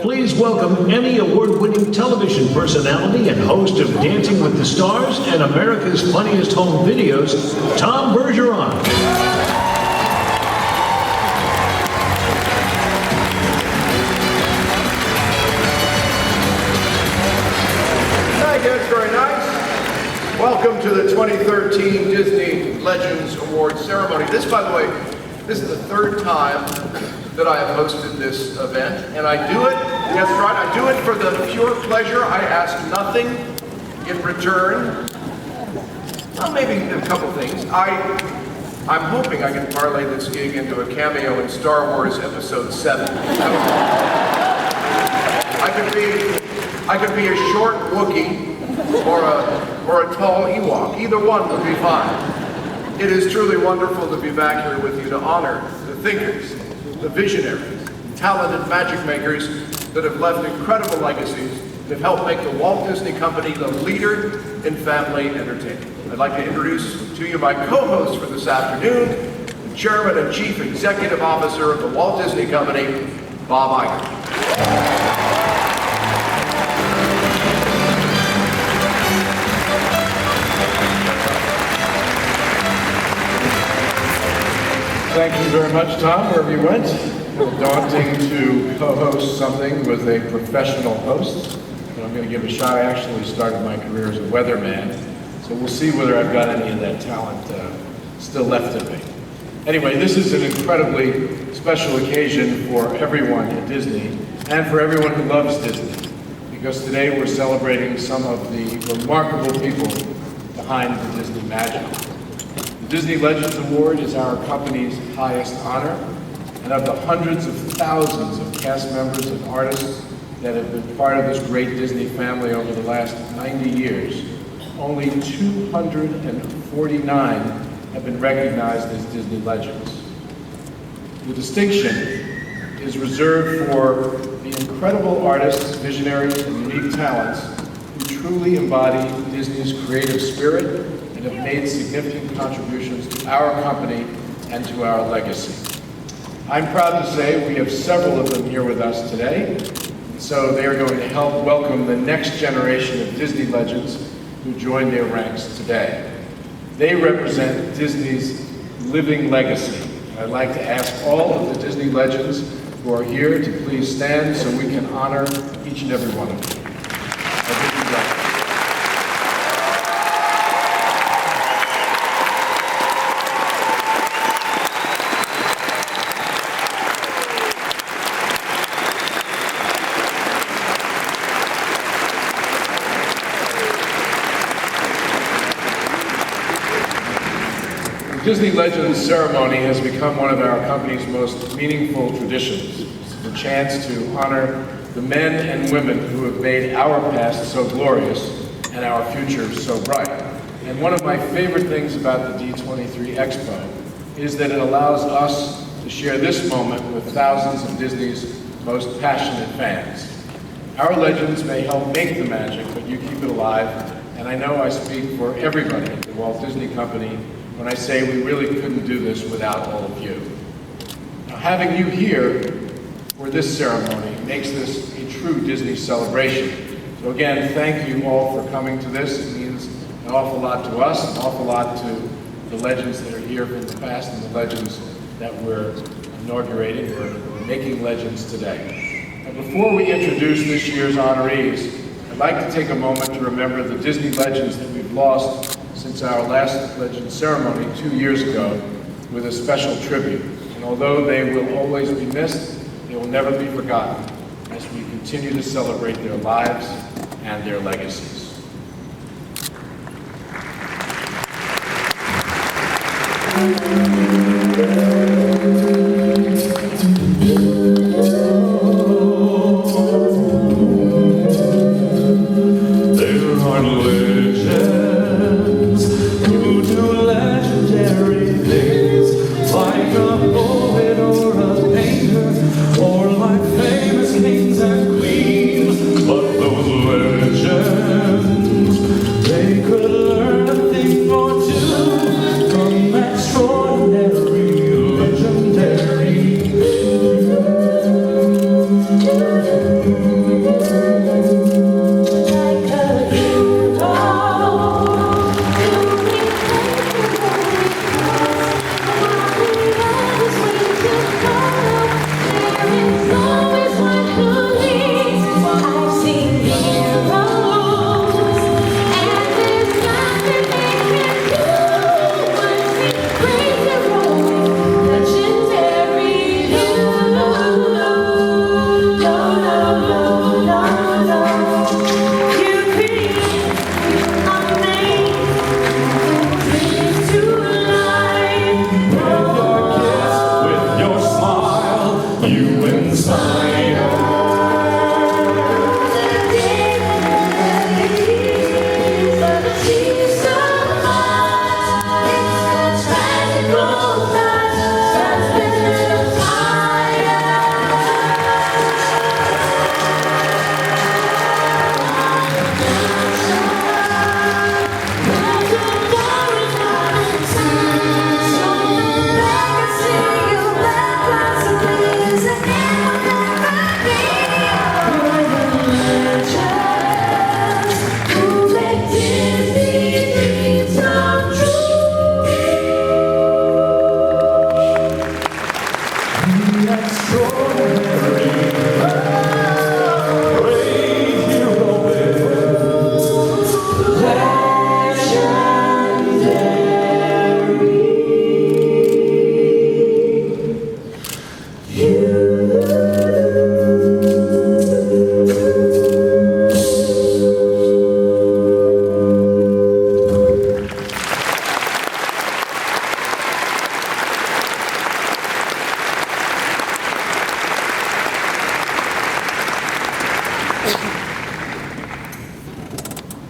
Please welcome Emmy Award-winning television personality and host of Dancing with the Stars and America's Funniest Home Videos, Tom Bergeron. Thank you, it's very nice. Welcome to the 2013 Disney Legends Awards ceremony. This, by the way, this is the third time that I have hosted this event, and I do it, yes, right, I do it for the pure pleasure. I ask nothing in return. Well, maybe a couple things. I'm hoping I can parlay this gig into a cameo in Star Wars Episode 7. I could be a short Wookiee or a tall Ewok. Either one would be fine. It is truly wonderful to be back here with you to honor the thinkers, the visionaries, talented magic makers that have left incredible legacies that have helped make the Walt Disney Company the leader in family entertainment. I'd like to introduce to you my co-host for this afternoon, the Chairman and Chief Executive Officer of the Walt Disney Company, Bob Iger. Thank you very much, Tom, wherever you went. A little daunting to co-host something with a professional host, but I'm going to give it a shot. I actually started my career as a weatherman, so we'll see whether I've got any of that talent still left in me. Anyway, this is an incredibly special occasion for everyone at Disney and for everyone who loves Disney, because today we're celebrating some of the remarkable people behind the Disney magic. The Disney Legends Award is our company's highest honor, and of the hundreds of thousands of cast members and artists that have been part of this great Disney family over the last 90 years, only 249 have been recognized as Disney Legends. The distinction is reserved for the incredible artists, visionaries, and unique talents who truly embody Disney's creative spirit and have made significant contributions to our company and to our legacy. I'm proud to say we have several of them here with us today, so they are going to help welcome the next generation of Disney legends who join their ranks today. They represent Disney's living legacy. I'd like to ask all of the Disney legends who are here to please stand so we can honor each and every one of them. The Disney Legends ceremony has become one of our company's most meaningful traditions. It's a chance to honor the men and women who have made our past so glorious and our future so bright. And one of my favorite things about the D23 Expo is that it allows us to share this moment with thousands of Disney's most passionate fans. Our legends may help make the magic, but you keep it alive, and I know I speak for everybody at the Walt Disney Company when I say we really couldn't do this without all of you. Now, having you here for this ceremony makes this a true Disney celebration. So again, thank you all for coming to this. It means an awful lot to us, an awful lot to the legends that are here from the past and the legends that we're inaugurating. We're making legends today. And before we introduce this year's honorees, I'd like to take a moment to remember the Disney legends that we've lost since our last Legends ceremony 2 years ago with a special tribute. And although they will always be missed, they will never be forgotten as we continue to celebrate their lives and their legacies. They could learn a thing or two from extraordinary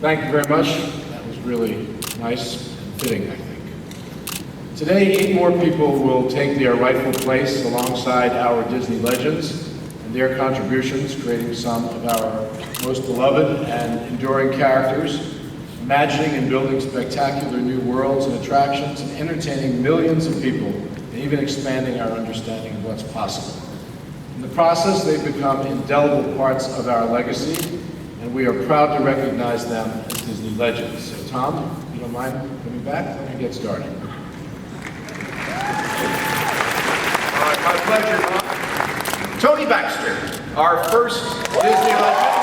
Thank you very much. That was really nice and fitting, I think. Today, 8 more people will take their rightful place alongside our Disney legends and their contributions, creating some of our most beloved and enduring characters, imagining and building spectacular new worlds and attractions, and entertaining millions of people, and even expanding our understanding of what's possible. In the process, they've become indelible parts of our legacy, and we are proud to recognize them as Disney legends. So Tom, if you don't mind coming back, let me get started. All right, my pleasure, Bob. Tony Baxter, our first Disney legend.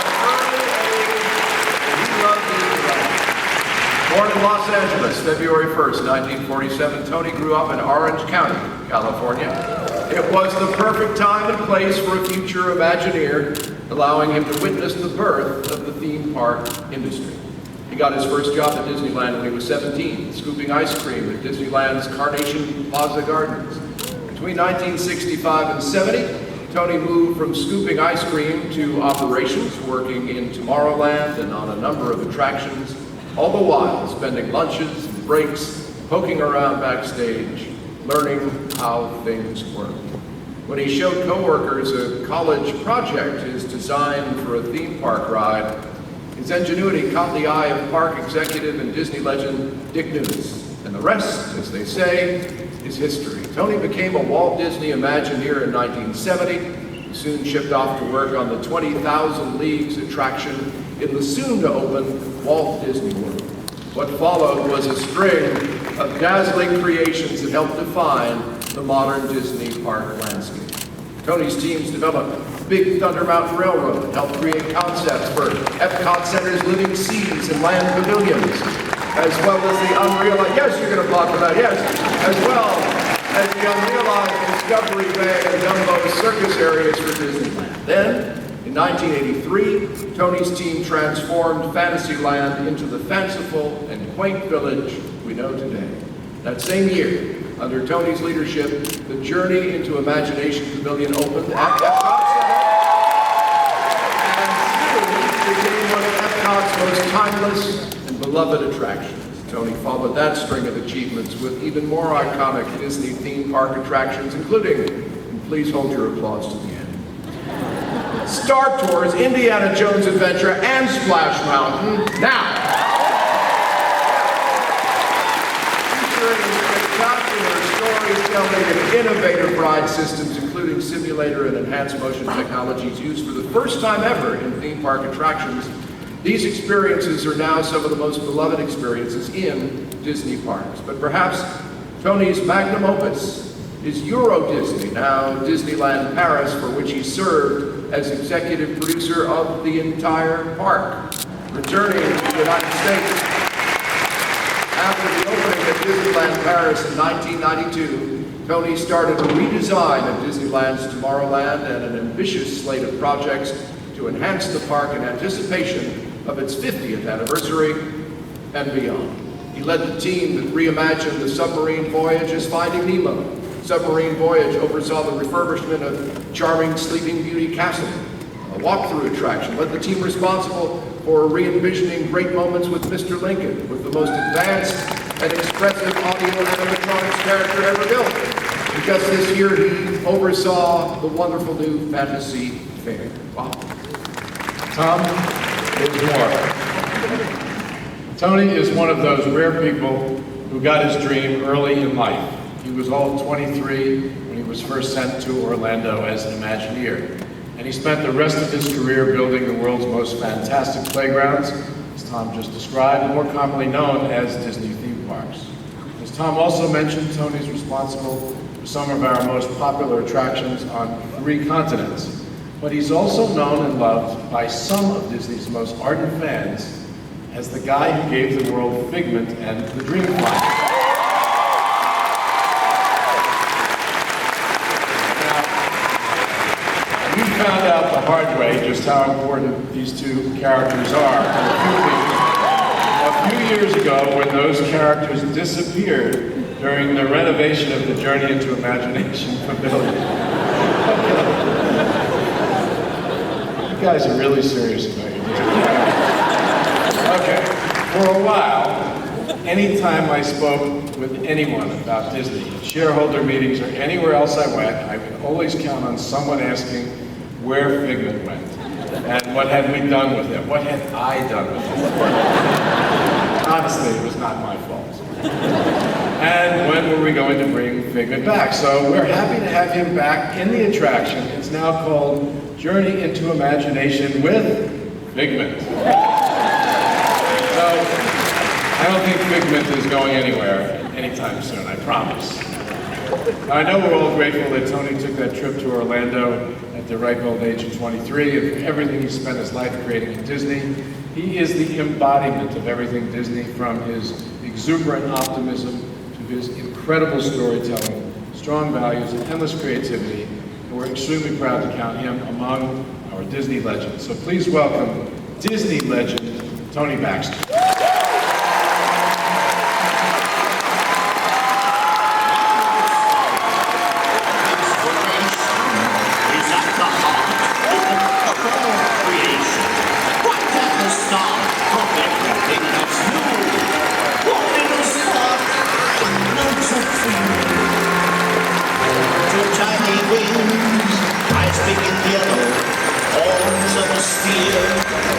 From an early age, he loved Disneyland. Born in Los Angeles, February 1st, 1947, Tony grew up in Orange County, California. It was the perfect time and place for a future Imagineer, allowing him to witness the birth of the theme park industry. He got his first job at Disneyland when he was 17, scooping ice cream at Disneyland's Carnation Plaza Gardens. Between 1965 and 70, Tony moved from scooping ice cream to operations, working in Tomorrowland and on a number of attractions, all the while spending lunches and breaks, poking around backstage, learning how things work. When he showed coworkers a college project, his design for a theme park ride, his ingenuity caught the eye of park executive and Disney legend Dick Nunes. And the rest, as they say, is history. Tony became a Walt Disney Imagineer in 1970. He soon shipped off to work on the 20,000 Leagues attraction in the soon-to-open Walt Disney World. What followed was a string of dazzling creations that helped define the modern Disney park landscape. Tony's teams developed Big Thunder Mountain Railroad, helped create concepts for Epcot Center's Living Seas and Land Pavilions, as well as the unrealized, yes, you're going to talk about, yes, as well as the unrealized Discovery Bay and Dumbo circus areas for Disneyland. Then, in 1983, Tony's team transformed Fantasyland into the fanciful and quaint village we know today. That same year, under Tony's leadership, the Journey into Imagination Pavilion opened at Epcot Center and soon became one of Epcot's most timeless and beloved attractions. Tony followed that string of achievements with even more iconic Disney theme park attractions, including, and please hold your applause to the end, Star Tours, Indiana Jones Adventure, and Splash Mountain. Now, featuring spectacular storytelling, and innovative ride systems, including simulator and enhanced motion technologies used for the first time ever in theme park attractions. These experiences are now some of the most beloved experiences in Disney parks. But perhaps Tony's magnum opus is Euro Disney, now Disneyland Paris, for which he served as executive producer of the entire park. Returning to the United States after the opening of Disneyland Paris in 1992, Tony started a redesign of Disneyland's Tomorrowland and an ambitious slate of projects to enhance the park in anticipation of its 50th anniversary and beyond. He led the team that reimagined the submarine voyage as Finding Nemo. Submarine Voyage oversaw the refurbishment of charming Sleeping Beauty Castle. A walkthrough attraction led the team responsible for re-envisioning great moments with Mr. Lincoln, with the most advanced and expressive audio and animatronics character ever built. And just this year, he oversaw the wonderful new Fantasy Fair. Wow. Tom, there's more. Tony is one of those rare people who got his dream early in life. He was all 23 when he was first sent to Orlando as an Imagineer. And he spent the rest of his career building the world's most fantastic playgrounds, as Tom just described, more commonly known as Disney theme parks. As Tom also mentioned, Tony's responsible for some of our most popular attractions on 3 continents. But he's also known and loved by some of Disney's most ardent fans as the guy who gave the world Figment and the Dream Flight. Found out the hard way just how important these 2 characters are. A few years ago, when those characters disappeared during the renovation of the Journey into Imagination Pavilion. You guys are really serious about your Disney. Okay, for a while, anytime I spoke with anyone about Disney, shareholder meetings or anywhere else I went, I could always count on someone asking where Figment went, and what had we done with it? What had I done with it? Honestly, it was not my fault. And when were we going to bring Figment back? So we're happy to have him back in the attraction. It's now called Journey into Imagination with Figment. So I don't think Figment is going anywhere anytime soon, I promise. Now, I know we're all grateful that Tony took that trip to Orlando at the ripe old age of 23, and for everything he spent his life creating in Disney. He is the embodiment of everything Disney, from his exuberant optimism to his incredible storytelling, strong values, and endless creativity. And we're extremely proud to count him among our Disney legends. So please welcome Disney legend, Tony Baxter.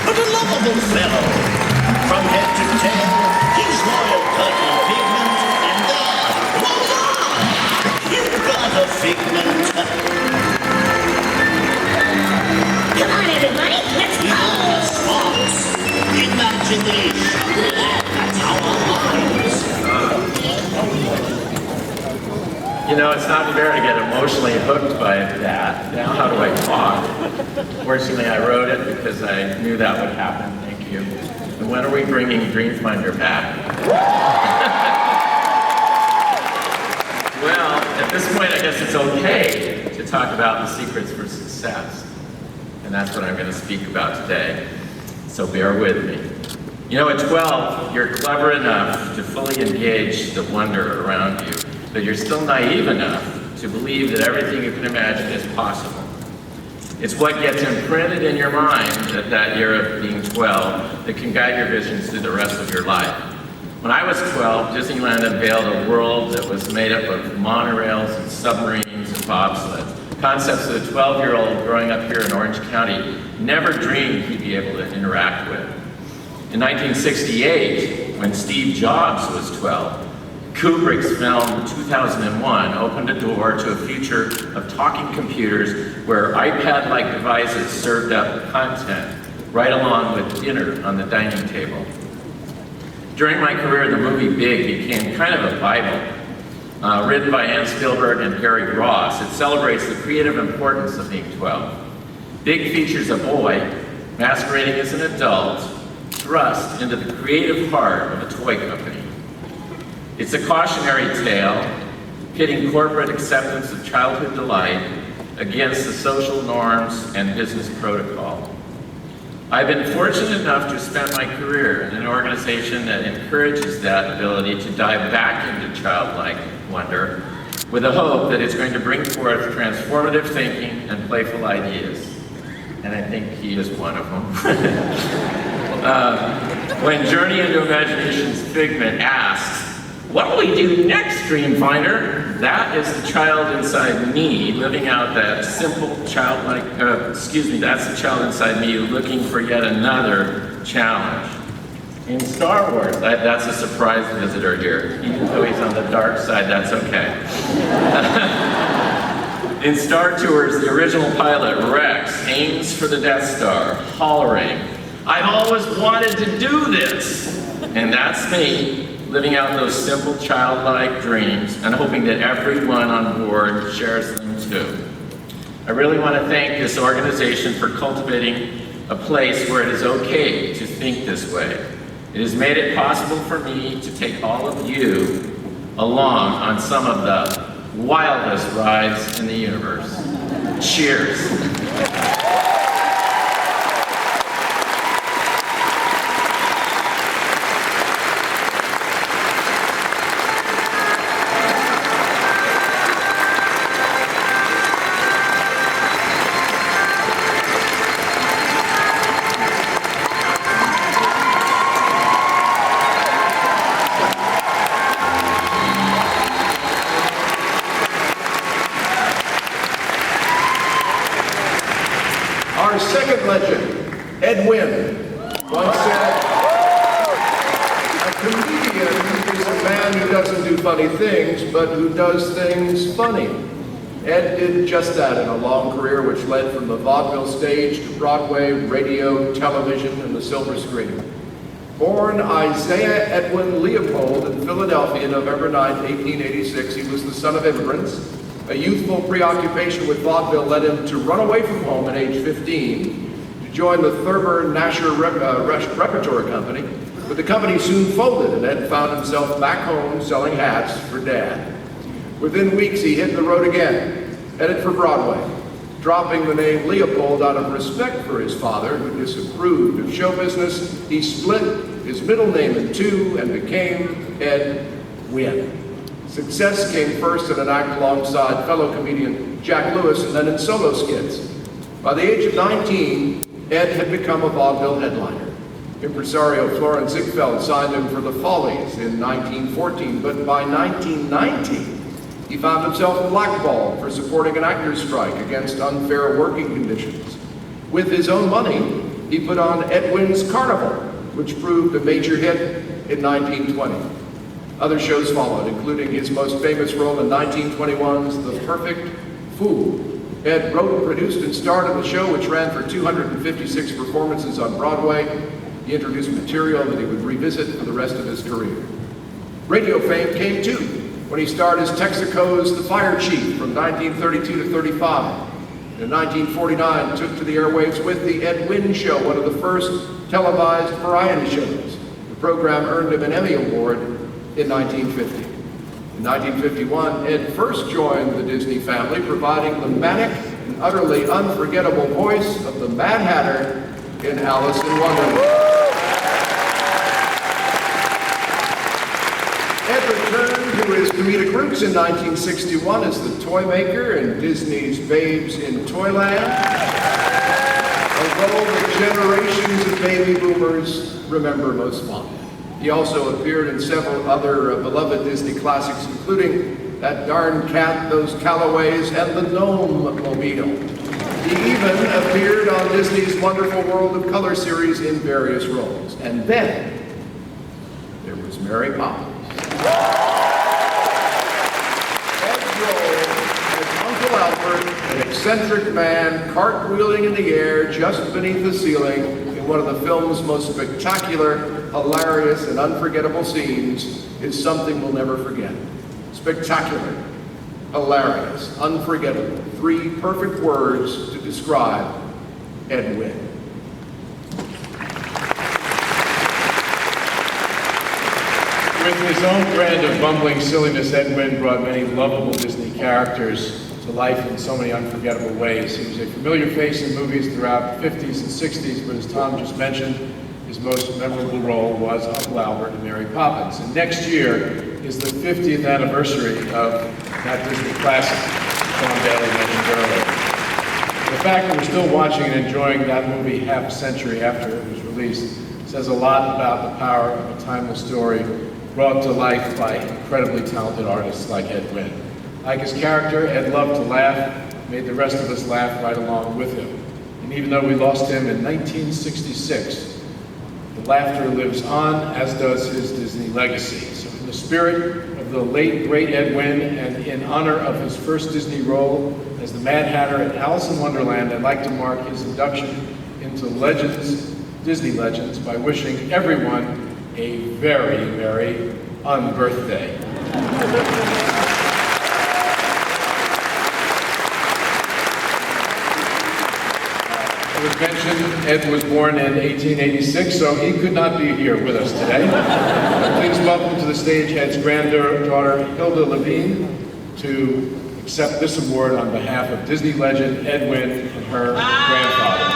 But a lovable fellow, from head to tail, he's loyal, cuddle, Figment, and there, voila! You've got a Figment. Come on, everybody, let's go! Sparks, imagination, that's our lives. You know, it's not fair to get emotionally hooked by that. Now how do I talk? Fortunately, I wrote it because I knew that would happen. Thank you. And when are we bringing Dreamfinder back? Well, at this point, I guess it's okay to talk about the secrets for success. And that's what I'm going to speak about today. So bear with me. You know, at 12, you're clever enough to fully engage the wonder around you, but you're still naive enough to believe that everything you can imagine is possible. It's what gets imprinted in your mind at that year of being 12 that can guide your visions through the rest of your life. When I was 12, Disneyland unveiled a world that was made up of monorails and submarines and bobsleds, concepts that a 12-year-old growing up here in Orange County never dreamed he'd be able to interact with. In 1968, when Steve Jobs was 12, Kubrick's film 2001 opened a door to a future of talking computers where iPad-like devices served up content right along with dinner on the dining table. During my career, the movie Big became kind of a Bible. Written by Ann Spielberg and Gary Ross, it celebrates the creative importance of being 12. Big features a boy masquerading as an adult thrust into the creative heart of a toy company. It's a cautionary tale pitting corporate acceptance of childhood delight against the social norms and business protocol. I've been fortunate enough to spend my career in an organization that encourages that ability to dive back into childlike wonder with a hope that it's going to bring forth transformative thinking and playful ideas. And I think he is one of them. When Journey into Imagination's Figment asks, "What will we do next, Dreamfinder?" That is the child inside me living out that simple childlike, that's the child inside me looking for yet another challenge. In Star Wars, that's a surprise visitor here. Even though he's on the dark side, that's okay. In Star Tours, the original pilot, Rex, aims for the Death Star, hollering, "I've always wanted to do this!" And that's me, living out those simple childlike dreams and hoping that everyone on board shares them too. I really want to thank this organization for cultivating a place where it is okay to think this way. It has made it possible for me to take all of you along on some of the wildest rides in the universe. Cheers. Our second legend, Ed Wynn, once said, "A comedian is a man who doesn't do funny things, but who does things funny." Ed did just that in a long career which led from the vaudeville stage to Broadway, radio, television, and the silver screen. Born Isaiah Edwin Leopold in Philadelphia, November 9, 1886, he was the son of immigrants. A youthful preoccupation with vaudeville led him to run away from home at age 15 to join the Thurber-Nasher Repertory Company, but the company soon folded and Ed found himself back home selling hats for Dad. Within weeks, he hit the road again, headed for Broadway. Dropping the name Leopold out of respect for his father, who disapproved of show business, he split his middle name in two and became Ed Wynn. Success came first in an act alongside fellow comedian Jack Lewis and then in solo skits. By the age of 19, Ed had become a vaudeville headliner. Impresario Florence Ziegfeld signed him for the Follies in 1914, but by 1919, he found himself blackballed for supporting an actors' strike against unfair working conditions. With his own money, he put on Ed Wynn's Carnival, which proved a major hit in 1920. Other shows followed, including his most famous role in 1921's The Perfect Fool. Ed wrote, produced, and starred in the show, which ran for 256 performances on Broadway. He introduced material that he would revisit for the rest of his career. Radio fame came too, when he starred as Texaco's The Fire Chief from 1932 to 35. In 1949, took to the airwaves with The Ed Wynn Show, one of the first televised variety shows. The program earned him an Emmy Award in 1950. In 1951, Ed first joined the Disney family, providing the manic and utterly unforgettable voice of the Mad Hatter in Alice in Wonderland. Ed returned to his comedic roots in 1961 as the toy maker in Disney's Babes in Toyland, a role that generations of baby boomers remember most fondly. He also appeared in several other beloved Disney classics, including That Darn Cat, Those Callaways, and The Gnome Mobile. He even appeared on Disney's Wonderful World of Color series in various roles. And then there was Mary Poppins. role as Uncle Albert, an eccentric man cartwheeling in the air just beneath the ceiling in one of the film's most spectacular, hilarious, and unforgettable scenes, is something we'll never forget. Spectacular, hilarious, unforgettable. 3 perfect words to describe Ed Wynn. With his own brand of bumbling silliness, Ed Wynn brought many lovable Disney characters to life in so many unforgettable ways. He was a familiar face in movies throughout the 50s and 60s, but as Tom just mentioned, his most memorable role was Uncle Albert in Mary Poppins. And next year is the 50th anniversary of that Disney classic Tom Daly mentioned earlier. The fact that we're still watching and enjoying that movie half a century after it was released says a lot about the power of a timeless story brought to life by incredibly talented artists like Ed Wynn. Like his character, Ed loved to laugh, made the rest of us laugh right along with him. And even though we lost him in 1966, the laughter lives on, as does his Disney legacy. So in the spirit of the late, great Ed Wynn, and in honor of his first Disney role as the Mad Hatter in Alice in Wonderland, I'd like to mark his induction into Legends, Disney Legends, by wishing everyone a very, very unbirthday. As mentioned, Ed was born in 1886, so he could not be here with us today. Please welcome to the stage Ed's granddaughter, Hilda Levine, to accept this award on behalf of Disney legend Ed Wynn and her grandfather.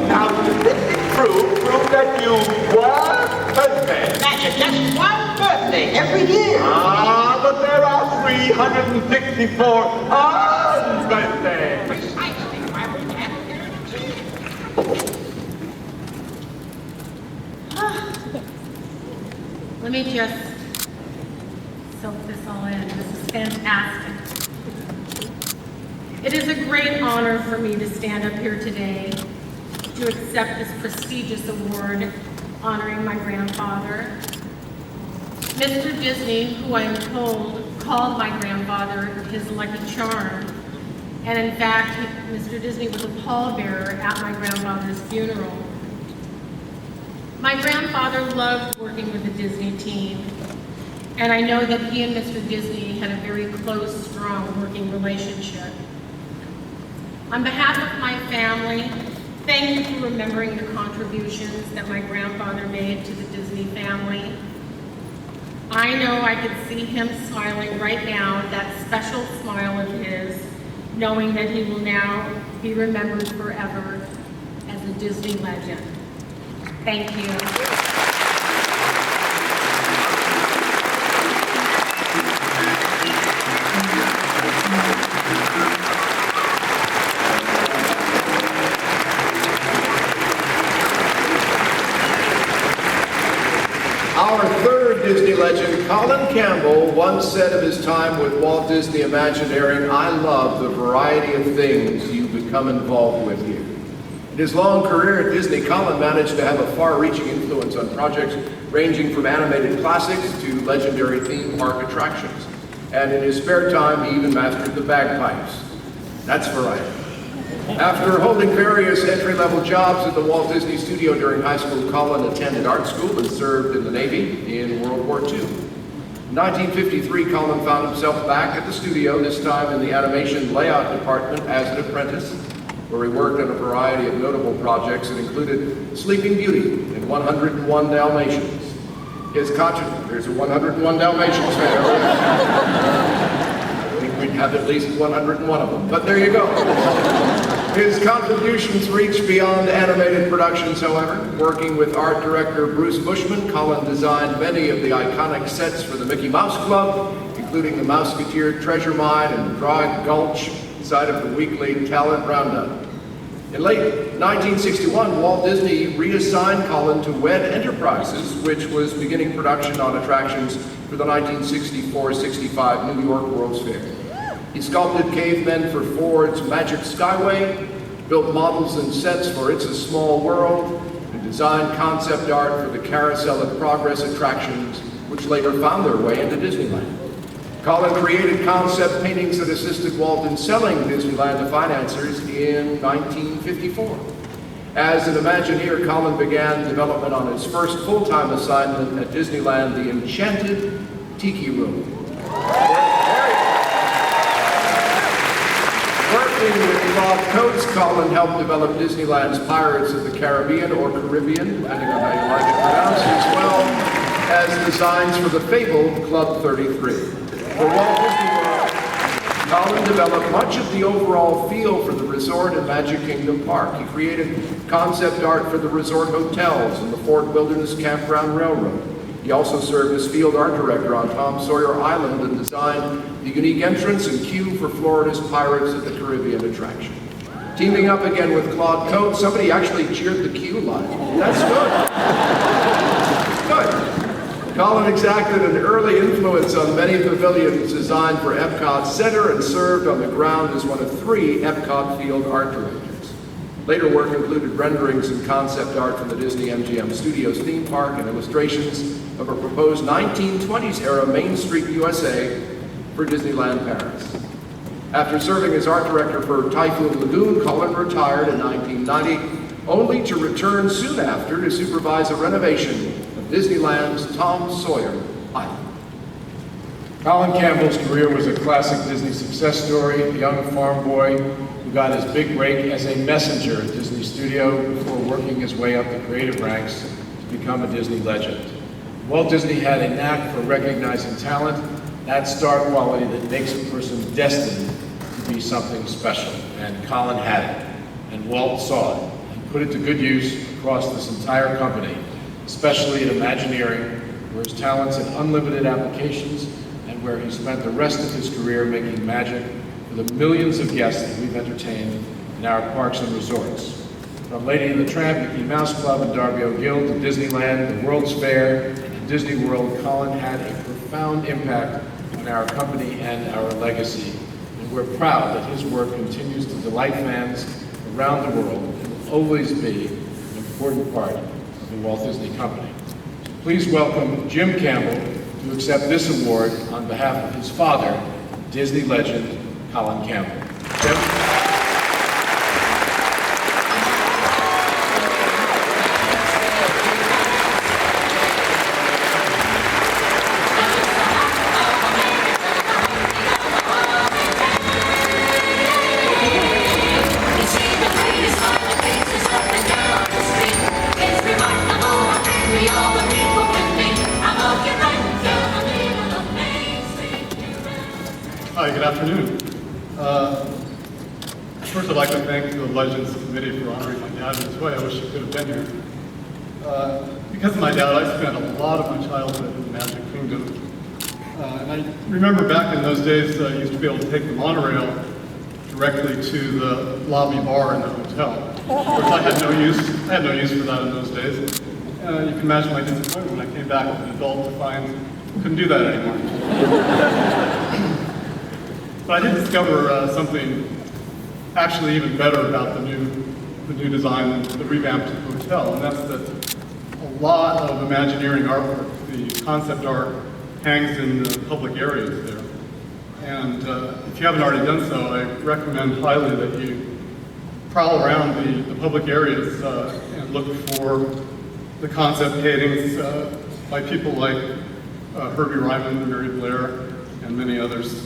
Now, this is prove that you one birthday. That's just one birthday every year. But there are 364 unbirthdays. Precisely why we have Let me just soak this all in. This is fantastic. It is a great honor for me to stand up here today to accept this prestigious award honoring my grandfather. Mr. Disney, who I am told called my grandfather his lucky charm, and in fact, Mr. Disney was a pallbearer at my grandfather's funeral. My grandfather loved working with the Disney team, and I know that he and Mr. Disney had a very close, strong working relationship. On behalf of my family, thank you for remembering the contributions that my grandfather made to the Disney family. I know I could see him smiling right now, that special smile of his, knowing that he will now be remembered forever as a Disney legend. Thank you. Our third Disney legend, Colin Campbell, once said of his time with Walt Disney Imagineering, "I love the variety of things you become involved with here." In his long career at Disney, Colin managed to have a far-reaching influence on projects ranging from animated classics to legendary theme park attractions. And in his spare time, he even mastered the bagpipes. That's variety. After holding various entry-level jobs at the Walt Disney Studio during high school, Colin attended art school and served in the Navy in World War II. In 1953, Colin found himself back at the studio, this time in the animation layout department as an apprentice, where he worked on a variety of notable projects that included Sleeping Beauty and 101 Dalmatians. His contribution, there's a 101 Dalmatians fan. I think we'd have at least 101 of them, but there you go. His contributions reached beyond animated productions, however. Working with art director Bruce Bushman, Colin designed many of the iconic sets for the Mickey Mouse Club, including the Mouseketeer Treasure Mine and Dry Gulch, side of the weekly Talent Roundup. In late 1961, Walt Disney reassigned Colin to WED Enterprises, which was beginning production on attractions for the 1964-65 New York World's Fair. He sculpted cavemen for Ford's Magic Skyway, built models and sets for It's a Small World, and designed concept art for the Carousel of Progress attractions, which later found their way into Disneyland. Colin created concept paintings that assisted Walt in selling Disneyland to financiers in 1954. As an Imagineer, Colin began development on his first full-time assignment at Disneyland, the Enchanted Tiki Room. Working with Claude Coates, Colin helped develop Disneyland's Pirates of the Caribbean, or Caribbean, depending on how you like it pronounced, as well as designs for the fabled Club 33. For Walt Disney World, Colin developed much of the overall feel for the resort and Magic Kingdom Park. He created concept art for the resort hotels and the Fort Wilderness Campground Railroad. He also served as field art director on Tom Sawyer Island and designed the unique entrance and queue for Florida's Pirates of the Caribbean attraction. Teaming up again with Claude Coates, somebody actually cheered the queue line. That's good. Good. Colin exacted an early influence on many pavilions designed for Epcot Center and served on the ground as one of 3 Epcot field art directors. Later work included renderings and concept art for the Disney MGM Studios theme park and illustrations of a proposed 1920s-era Main Street USA for Disneyland Paris. After serving as art director for Typhoon Lagoon, Colin retired in 1990, only to return soon after to supervise a renovation Disneyland's Tom Sawyer Island. Colin Campbell's career was a classic Disney success story, a young farm boy who got his big break as a messenger at Disney Studio before working his way up the creative ranks to become a Disney legend. Walt Disney had a knack for recognizing talent, that star quality that makes a person destined to be something special, and Colin had it, and Walt saw it, and put it to good use across this entire company, especially in Imagineering, where his talents had unlimited applications and where he spent the rest of his career making magic for the millions of guests that we've entertained in our parks and resorts. From Lady and the Tramp, Mickey Mouse Club, and Darby O'Gill to Disneyland, the World's Fair, and Disney World, Colin had a profound impact on our company and our legacy. And we're proud that his work continues to delight fans around the world and will always be an important part of the Walt Disney Company. Please welcome Jim Campbell to accept this award on behalf of his father, Disney legend Colin Campbell. Jim? Hi, good afternoon. First, I'd like to thank the Legends Committee for honoring my dad in this way. I wish he could have been here. Because of my dad, I spent a lot of my childhood in the Magic Kingdom. And I remember back in those days, I used to be able to take the monorail directly to the lobby bar in the hotel. Of course, I had no use for that in those days. You can imagine my disappointment when I came back as an adult to find I couldn't do that anymore. But I did discover something actually even better about the new design, the revamped hotel, and that's that a lot of Imagineering artwork, the concept art, hangs in the public areas there. And if you haven't already done so, I recommend highly that you prowl around the public areas and look for the concept paintings by people like Herbie Ryman, Mary Blair, and many others.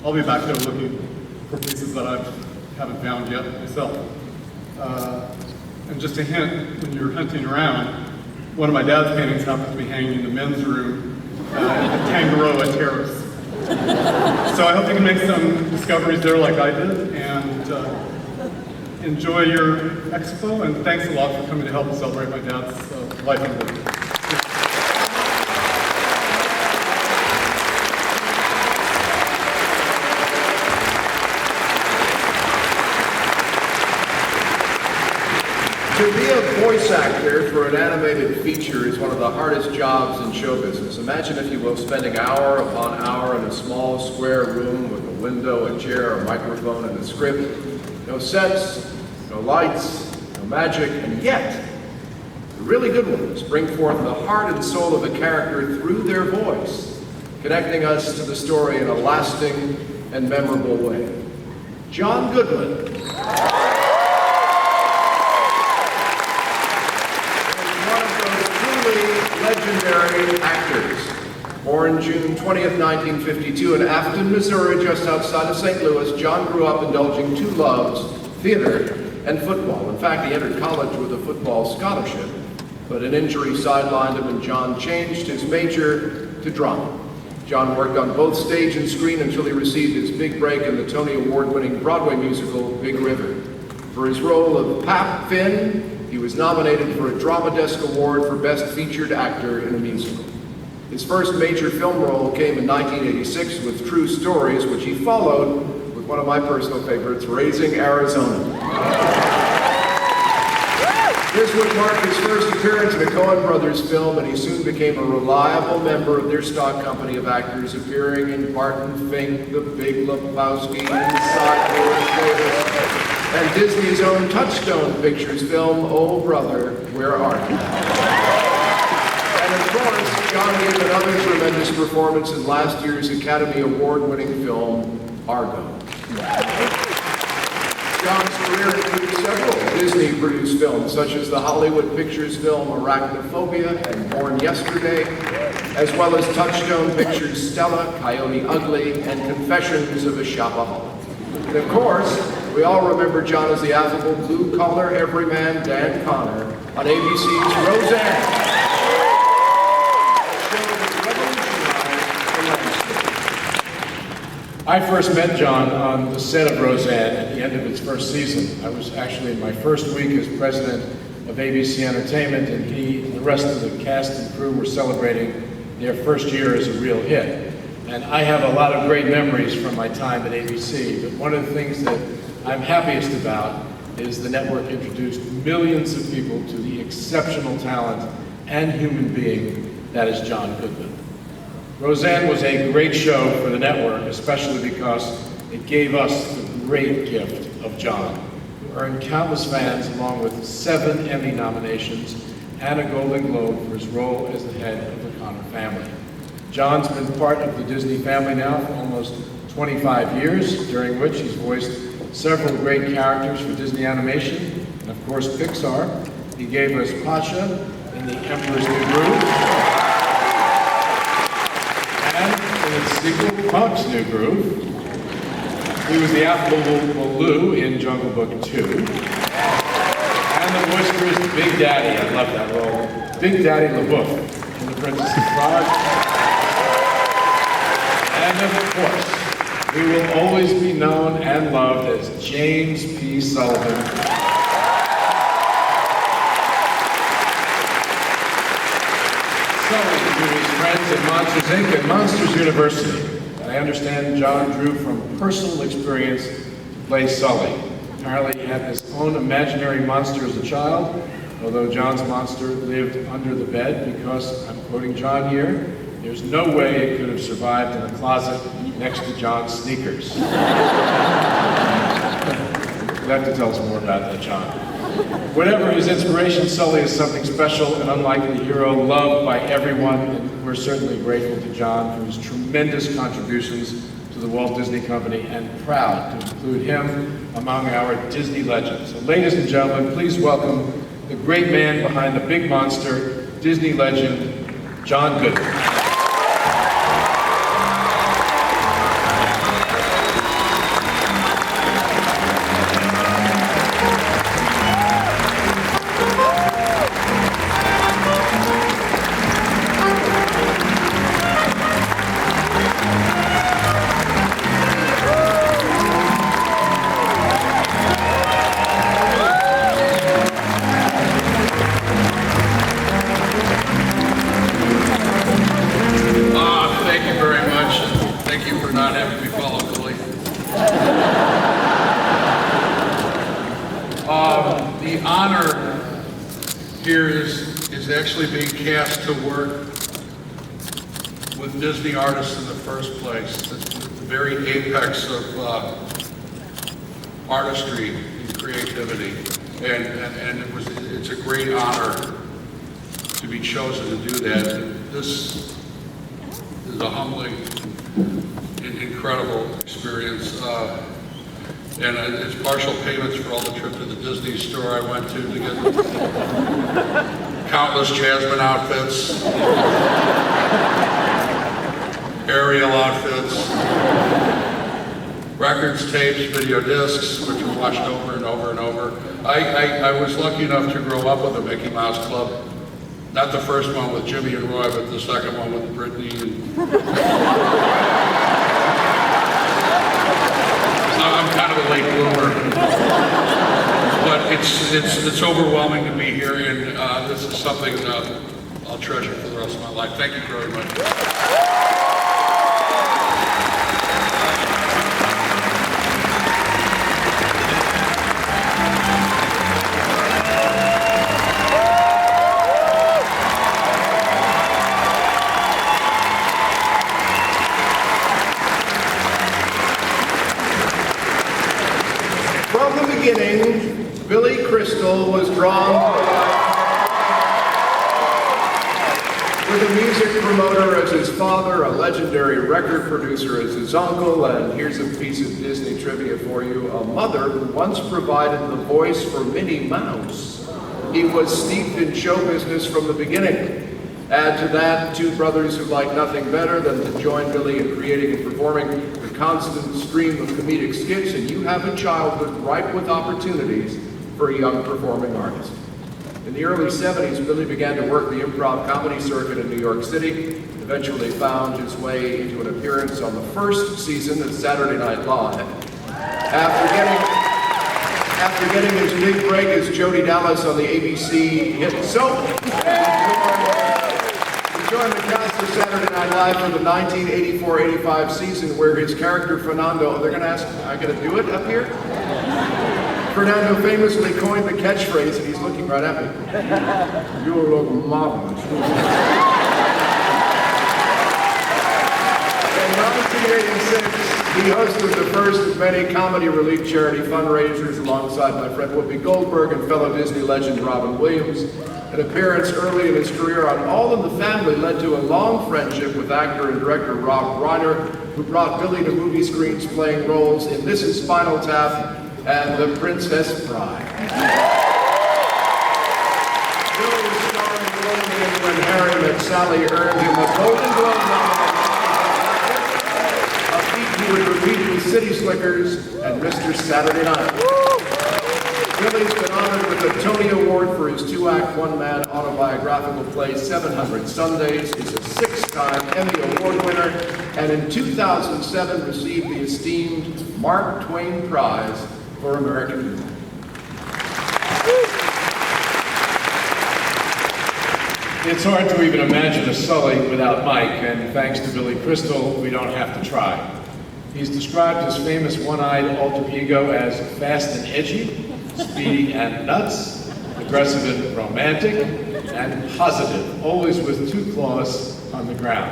I'll be back there looking for pieces that I haven't found yet myself. And just a hint, when you're hunting around, one of my dad's paintings happens to be hanging in the men's room at Tangaroa Terrace. So I hope you can make some discoveries there like I did, and enjoy your expo, and thanks a lot for coming to help us celebrate my dad's life and work. To be a voice actor for an animated feature is one of the hardest jobs in show business. Imagine, if you will, spending hour upon hour in a small square room with a window, a chair, a microphone, and a script. No sets, no lights, no magic, and yet, the really good ones bring forth the heart and soul of a character through their voice, connecting us to the story in a lasting and memorable way. John Goodman. Legendary actors. Born June 20th, 1952 in Afton, Missouri, just outside of St. Louis, John grew up indulging two loves, theater and football. In fact, he entered college with a football scholarship, but an injury sidelined him and John changed his major to drama. John worked on both stage and screen until he received his big break in the Tony Award-winning Broadway musical, Big River. For his role of Pap Finn, he was nominated for a Drama Desk Award for Best Featured Actor in a Musical. His first major film role came in 1986 with True Stories, which he followed with one of my personal favorites, Raising Arizona. This would mark his first appearance in a Coen Brothers film, and he soon became a reliable member of their stock company of actors, appearing in Barton Fink, The Big Lebowski, Inside Llewyn Davis, and Disney's own Touchstone Pictures film, Oh Brother, Where Art Thou? And of course, John gave another tremendous performance in last year's Academy Award-winning film, Argo. John's career includes several Disney-produced films, such as the Hollywood Pictures film Arachnophobia and Born Yesterday, as well as Touchstone Pictures' Stella, Coyote Ugly, and Confessions of a Shopaholic. And of course, we all remember John as the affable blue-collar everyman Dan Connor on ABC's Roseanne. I first met John on the set of Roseanne at the end of its first season. I was actually in my first week as president of ABC Entertainment, and he and the rest of the cast and crew were celebrating their first year as a real hit. And I have a lot of great memories from my time at ABC, but one of the things that I'm happiest about is the network introduced millions of people to the exceptional talent and human being that is John Goodman. Roseanne was a great show for the network, especially because it gave us the great gift of John, who earned countless fans along with 7 Emmy nominations and a Golden Globe for his role as the head of the Connor family. John's been part of the Disney family now for almost 25 years, during which he's voiced several great characters for Disney Animation, and of course Pixar. He gave us Pacha in The Emperor's New Groove, and in its sequel, Punk's New Groove. He was the affable Baloo in Jungle Book 2, and the boisterous Big Daddy, I love that role, Big Daddy LaBeouf in The Princess and Frog. And of course, he will always be known and loved as James P. Sullivan. Sully to his friends at Monsters Inc. and Monsters University. And I understand John drew from personal experience to play Sully. Apparently he had his own imaginary monster as a child, although John's monster lived under the bed because, I'm quoting John here, there's no way it could have survived in a closet next to John's sneakers. You'll have to tell us more about that, John. Whatever his inspiration, Sully is something special, an unlikely hero, loved by everyone, and we're certainly grateful to John for his tremendous contributions to the Walt Disney Company and proud to include him among our Disney legends. So, ladies and gentlemen, please welcome the great man behind the big monster, Disney legend, John Goodman. here is actually being cast to work with Disney artists in the first place. It's the very apex of artistry and creativity. And it's a great honor to be chosen to do that. And this is a humbling, incredible experience. And it's partial payments for all the trips to the Disney store I went to get countless Jasmine outfits, Ariel outfits, records, tapes, video discs, which were watched over and over and over. I was lucky enough to grow up with the Mickey Mouse Club. Not the first one with Jimmy and Roy, but the second one with Brittany and... I'm kind of a late bloomer, but it's overwhelming to be here, and this is something I'll treasure for the rest of my life. Thank you very much. From the beginning, Billy Crystal was drawn with a music promoter as his father, a legendary record producer as his uncle, and here's a piece of Disney trivia for you, a mother who once provided the voice for Minnie Mouse. He was steeped in show business from the beginning. Add to that, two brothers who like nothing better than to join Billy in creating and performing the constant stream of comedic skits, and you have a childhood ripe with opportunities for a young performing artist. In the early 70s, Billy began to work the improv comedy circuit in New York City, eventually found his way into an appearance on the first season of Saturday Night Live. After getting his big break as Jody Dallas on the ABC hit Soap, he joined the cast of Saturday Night Live for the 1984-85 season, where his character Fernando, they're going to ask, I got to do it up here? Fernando famously coined the catchphrase, and he's looking right at me. You look marvelous. In 1986, he hosted the first of many comedy relief charity fundraisers alongside my friend Whoopi Goldberg and fellow Disney legend Robin Williams. An appearance early in his career on All in the Family led to a long friendship with actor and director Rob Reiner, who brought Billy to movie screens playing roles in This Is Spinal Tap and The Princess Bride. Billy was starring role in When Harry Met Sally earned him a Golden Globe nomination, a feat he would repeat with City Slickers and Mr. Saturday Night. Billy's been honored with a Tony Award for his two-act, one-man autobiographical play 700 Sundays. He's a six-time Emmy Award winner, and in 2007 received the esteemed Mark Twain Prize for American humor. It's hard to even imagine a Sully without Mike, and thanks to Billy Crystal, we don't have to try. He's described his famous one-eyed alter ego as fast and edgy, speedy and nuts, aggressive and romantic, and positive, always with two claws on the ground.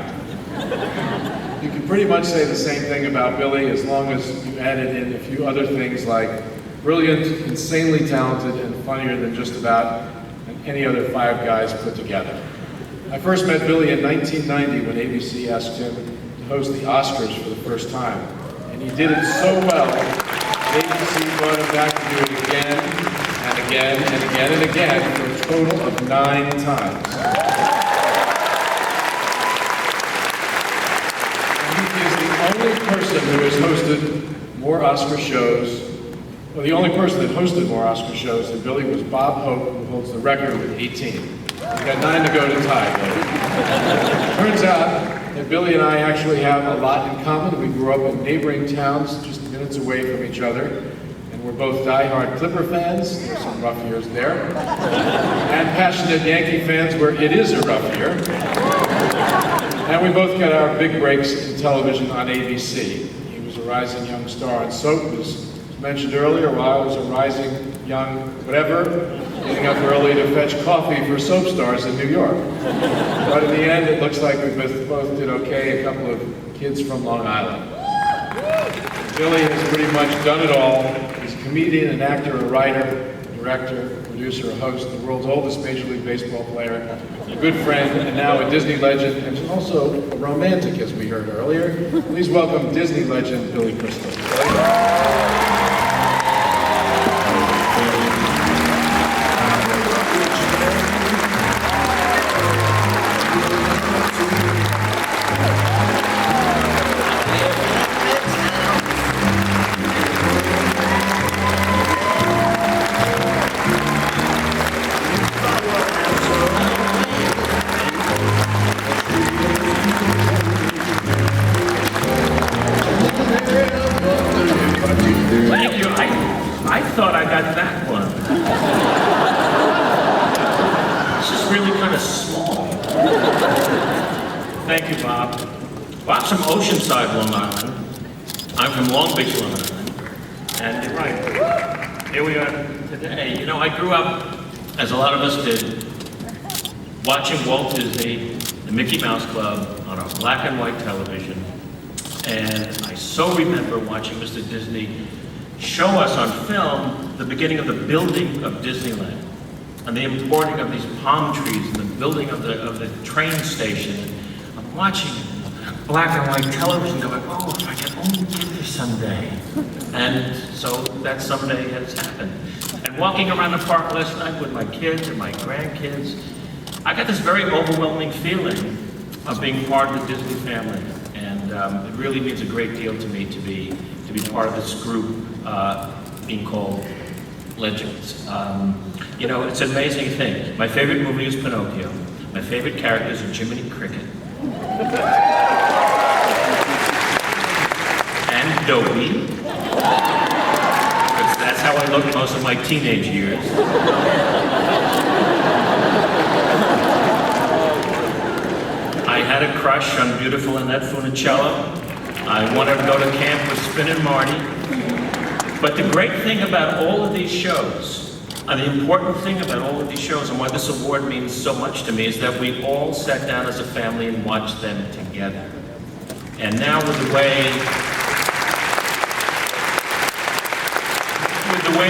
You can pretty much say the same thing about Billy as long as you added in a few other things like brilliant, insanely talented, and funnier than just about any other five guys put together. I first met Billy in 1990 when ABC asked him to host the Oscars for the first time. And he did it so well, ABC brought him back to do it again and again and again and again for a total of 9 times. And he is the only person who has hosted more Oscar shows. Well, the only person that hosted more Oscar shows than Billy was Bob Hope, who holds the record with 18. He's got 9 to go to tie, though. Turns out that Billy and I actually have a lot in common. We grew up in neighboring towns just minutes away from each other, and we're both diehard Clipper fans. There's some rough years there. And passionate Yankee fans where it is a rough year. And we both got our big breaks in television on ABC. He was a rising young star on Soap, as mentioned earlier, while I was a rising young, whatever, getting up early to fetch coffee for soap stars in New York. But in the end, it looks like we both did okay, a couple of kids from Long Island. Billy has pretty much done it all. He's a comedian, an actor, a writer, director, producer, a host, the world's oldest Major League Baseball player, a good friend, and now a Disney legend, and also a romantic, as we heard earlier. Please welcome Disney legend Billy Crystal. Thank you. I thought I got that one. This is really kind of small. Thank you, Bob. Bob's from Oceanside, Long Island. I'm from Long Beach, Long Island. And you're right. Here we are today. You know, I grew up, as a lot of us did, watching Walt Disney, the Mickey Mouse Club, on our black and white television. And I so remember watching Mr. Disney show us on film the beginning of the building of Disneyland and the importing of these palm trees and the building of the train station. I'm watching black and white television going, oh, if I could only get there someday. And so that someday has happened. And walking around the park last night with my kids and my grandkids, I got this very overwhelming feeling of being part of the Disney family. And it really means a great deal to me to be part of this group being called Legends. You know, it's an amazing thing. My favorite movie is Pinocchio. My favorite characters are Jiminy Cricket and Dopey. That's how I looked most of my teenage years. I had a crush on beautiful Annette Funicello. I wanted to go to camp with Spin and Marty. But the great thing about all of these shows, and the important thing about all of these shows, and why this award means so much to me, is that we all sat down as a family and watched them together. And now with the way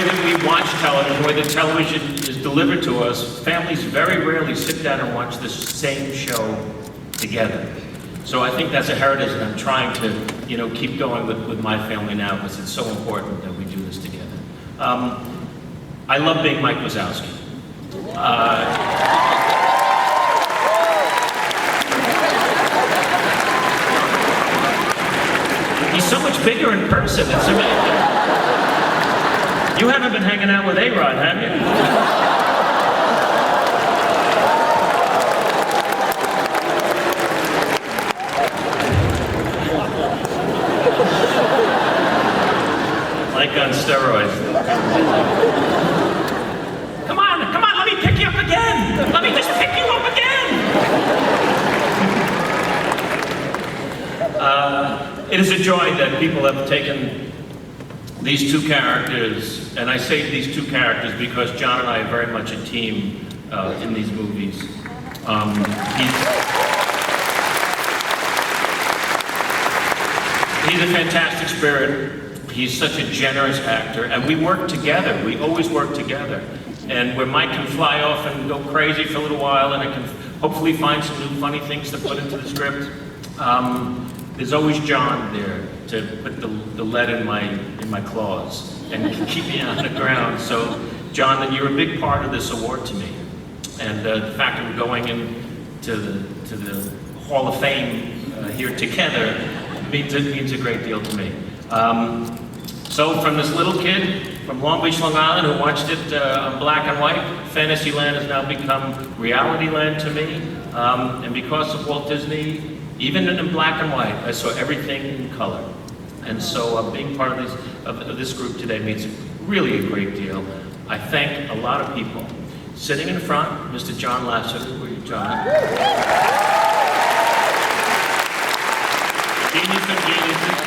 that we watch television, the way that television is delivered to us, families very rarely sit down and watch the same show together. So I think that's a heritage, and I'm trying to, you know, keep going with my family now because it's so important that we do this together. I love being Mike Wazowski. He's so much bigger in person. It's amazing. You haven't been hanging out with A-Rod, have you? Like on steroids. Come on, let me pick you up again. Let me just pick you up again. It is a joy that people have taken these two characters, and I say these two characters because John and I are very much a team in these movies. He's a fantastic spirit. He's such a generous actor, and we work together. We always work together. And where Mike can fly off and go crazy for a little while, and I can hopefully find some new funny things to put into the script, there's always John there to put the lead in my claws and keep me on the ground. So, John, you're a big part of this award to me, and the fact that we're going into the Hall of Fame here together means a great deal to me. So from this little kid from Long Beach, Long Island, who watched it on black and white, Fantasyland has now become reality land to me. And because of Walt Disney, even in black and white, I saw everything in color. And so being part of this group today means really a great deal. I thank a lot of people. Sitting in front, Mr. John Lasseter. Where are you, John? Genius of geniuses.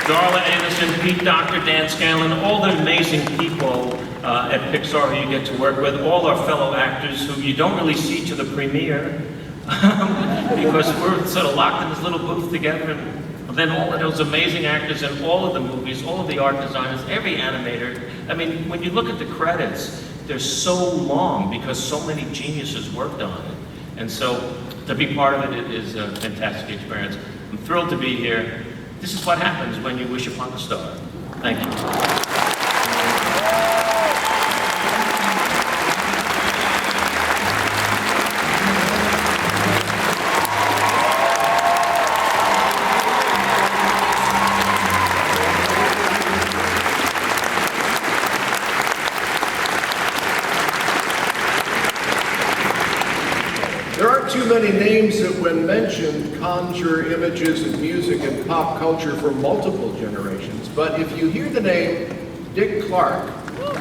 Darla Anderson, Pete Docter, Dan Scanlon, all the amazing people at Pixar who you get to work with, all our fellow actors who you don't really see to the premiere because we're sort of locked in this little booth together, and then all of those amazing actors in all of the movies, all of the art designers, every animator. I mean, when you look at the credits, they're so long because so many geniuses worked on it. And so to be part of it is a fantastic experience. I'm thrilled to be here. This is what happens when you wish upon a star. Thank you. There aren't too many names that, when mentioned, conjure images of music and pop culture for multiple generations. But if you hear the name Dick Clark, most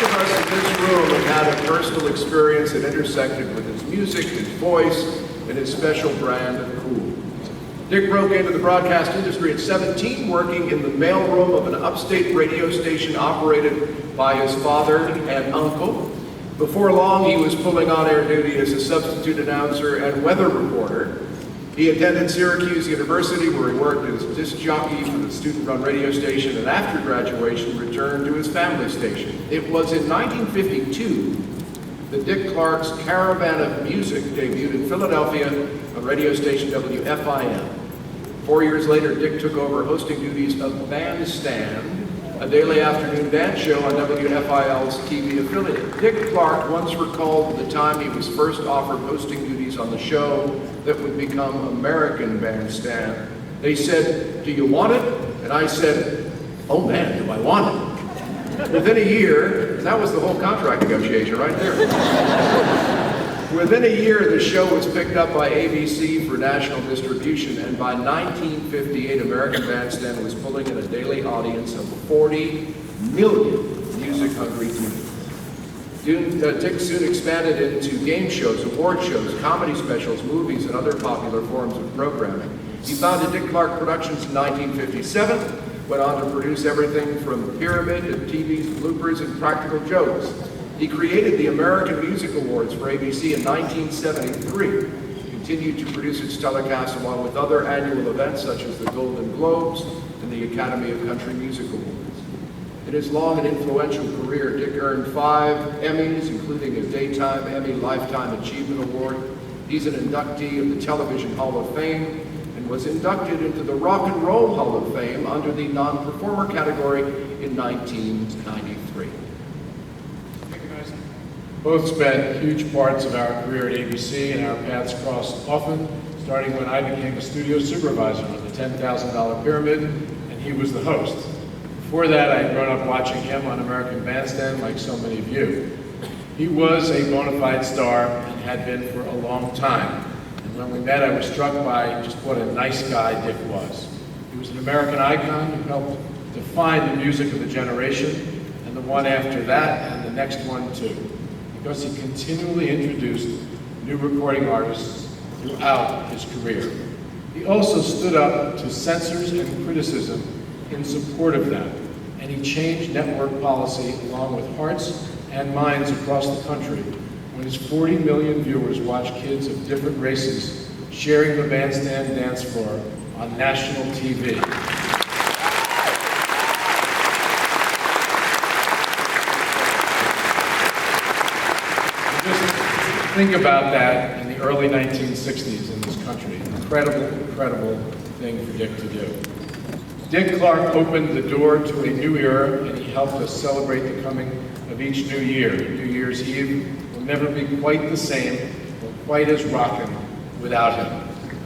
of us in this room have had a personal experience that intersected with his music, his voice, and his special brand of cool. Dick broke into the broadcast industry at 17, working in the mailroom of an upstate radio station operated by his father and uncle. Before long, he was pulling on-air duty as a substitute announcer and weather reporter. He attended Syracuse University, where he worked as disc jockey for the student-run radio station, and after graduation returned to his family station. It was in 1952 that Dick Clark's Caravan of Music debuted in Philadelphia on radio station WFIM. 4 years later, Dick took over hosting duties of Bandstand, a daily afternoon dance show on WFIL's TV affiliate. Dick Clark once recalled the time he was first offered hosting duties on the show that would become American Bandstand. They said, "Do you want it?" And I said, "Oh man, do I want it." Within a year, that was the whole contract negotiation right there. Within a year, the show was picked up by ABC for national distribution, and by 1958, American Bandstand was pulling in a daily audience of 40 million music-hungry teens. Dick soon expanded into game shows, award shows, comedy specials, movies, and other popular forms of programming. He founded Dick Clark Productions in 1957, went on to produce everything from Pyramid to TV's bloopers and practical jokes. He created the American Music Awards for ABC in 1973, continued to produce its telecasts along with other annual events such as the Golden Globes and the Academy of Country Music Awards. In his long and influential career, Dick earned 5 Emmys, including a Daytime Emmy Lifetime Achievement Award. He's an inductee of the Television Hall of Fame and was inducted into the Rock and Roll Hall of Fame under the non-performer category in 1993. Both spent huge parts of our career at ABC, and our paths crossed often, starting when I became a studio supervisor on the $10,000 Pyramid, and he was the host. Before that, I had grown up watching him on American Bandstand, like so many of you. He was a bona fide star and had been for a long time. And when we met, I was struck by just what a nice guy Dick was. He was an American icon who helped define the music of the generation, and the one after that, and the next one too, because he continually introduced new recording artists throughout his career. He also stood up to censors and criticism in support of them, and he changed network policy along with hearts and minds across the country when his 40 million viewers watched kids of different races sharing the Bandstand dance floor on national TV. Think about that in the early 1960s in this country. Incredible, incredible thing for Dick to do. Dick Clark opened the door to a new era, and he helped us celebrate the coming of each new year. New Year's Eve will never be quite the same or quite as rockin' without him.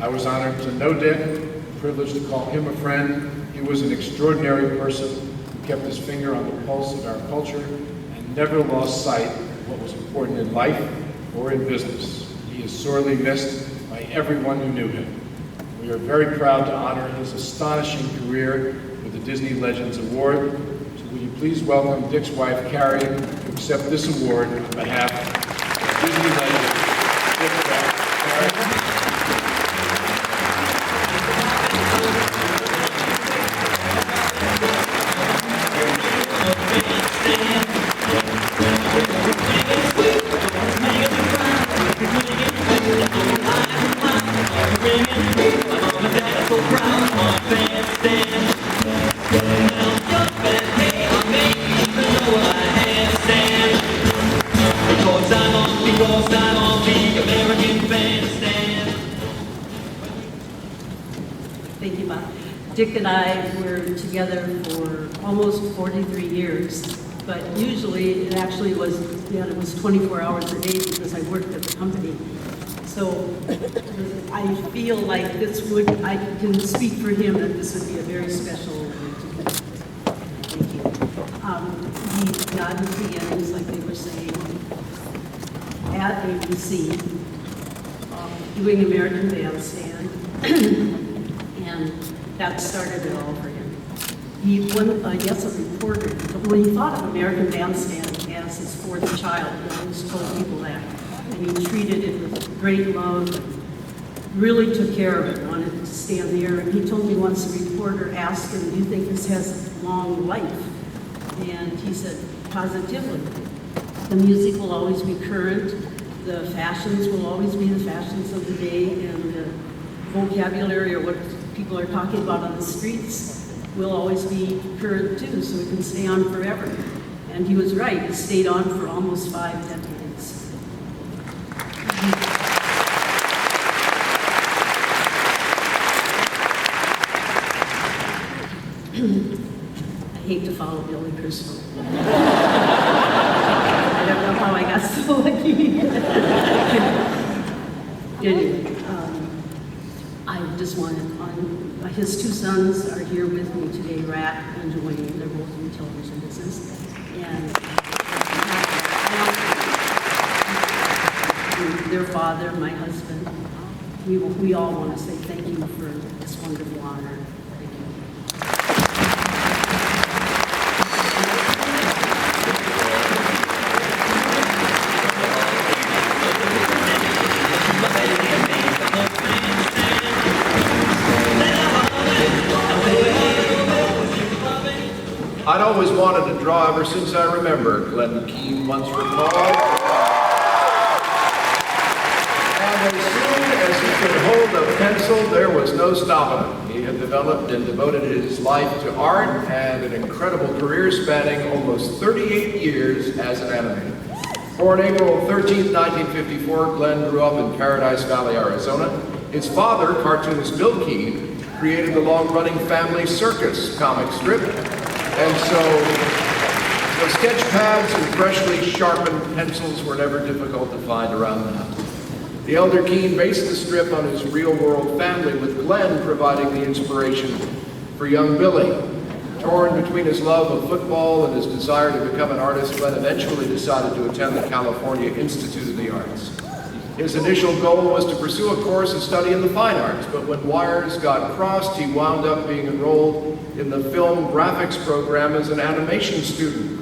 I was honored to know Dick, privileged to call him a friend. He was an extraordinary person who kept his finger on the pulse of our culture and never lost sight of what was important in life or in business. He is sorely missed by everyone who knew him. We are very proud to honor his astonishing career with the Disney Legends Award. So will you please welcome Dick's wife, Carrie, to accept this award on behalf of Disney Legends, Dick Clark. Carrie. Thank you, Bob. Dick and I were together for almost 43 years, but usually it actually was, it was 24 hours a day because I worked at the company. So I feel like this would, I can speak for him that this would be a very special event to him. Thank you. He got his beginnings, like they were saying, at ABC, doing American Bandstand, and that started it all for him. He won, I guess, a reporter, when he thought of American Bandstand as his fourth child, he always told people that. And he treated it with great love, and really took care of it, wanted to stand there. And he told me once a reporter asked him, do you think this has a long life? And he said, positively. The music will always be current, the fashions will always be the fashions of the day, and the vocabulary or what people are talking about on the streets will always be current too, so it can stay on forever. And he was right, it stayed on for almost 5 decades. I hate to follow Billy Crystal. I don't know how I got so lucky. Anyway, I just wanted, his 2 sons are here with me today, Rat and Dwayne. They're both in the television business. And their father, my husband, we all want to say thank you for this wonderful honor. Thank you. I'd always wanted to draw ever since I remember, Glenn Keane once recalled. And as soon as he could hold a pencil, there was no stopping him. He had developed and devoted his life to art and an incredible career spanning almost 38 years as an animator. Born April 13, 1954, Glenn grew up in Paradise Valley, Arizona. His father, cartoonist Bill Keane, created the long-running Family Circus comic strip. And so the sketch pads and freshly sharpened pencils were never difficult to find around the house. The elder Keane based the strip on his real-world family, with Glenn providing the inspiration for young Billy. Torn between his love of football and his desire to become an artist, Glenn eventually decided to attend the California Institute of the Arts. His initial goal was to pursue a course of study in the fine arts, but when wires got crossed, he wound up being enrolled in the film graphics program as an animation student.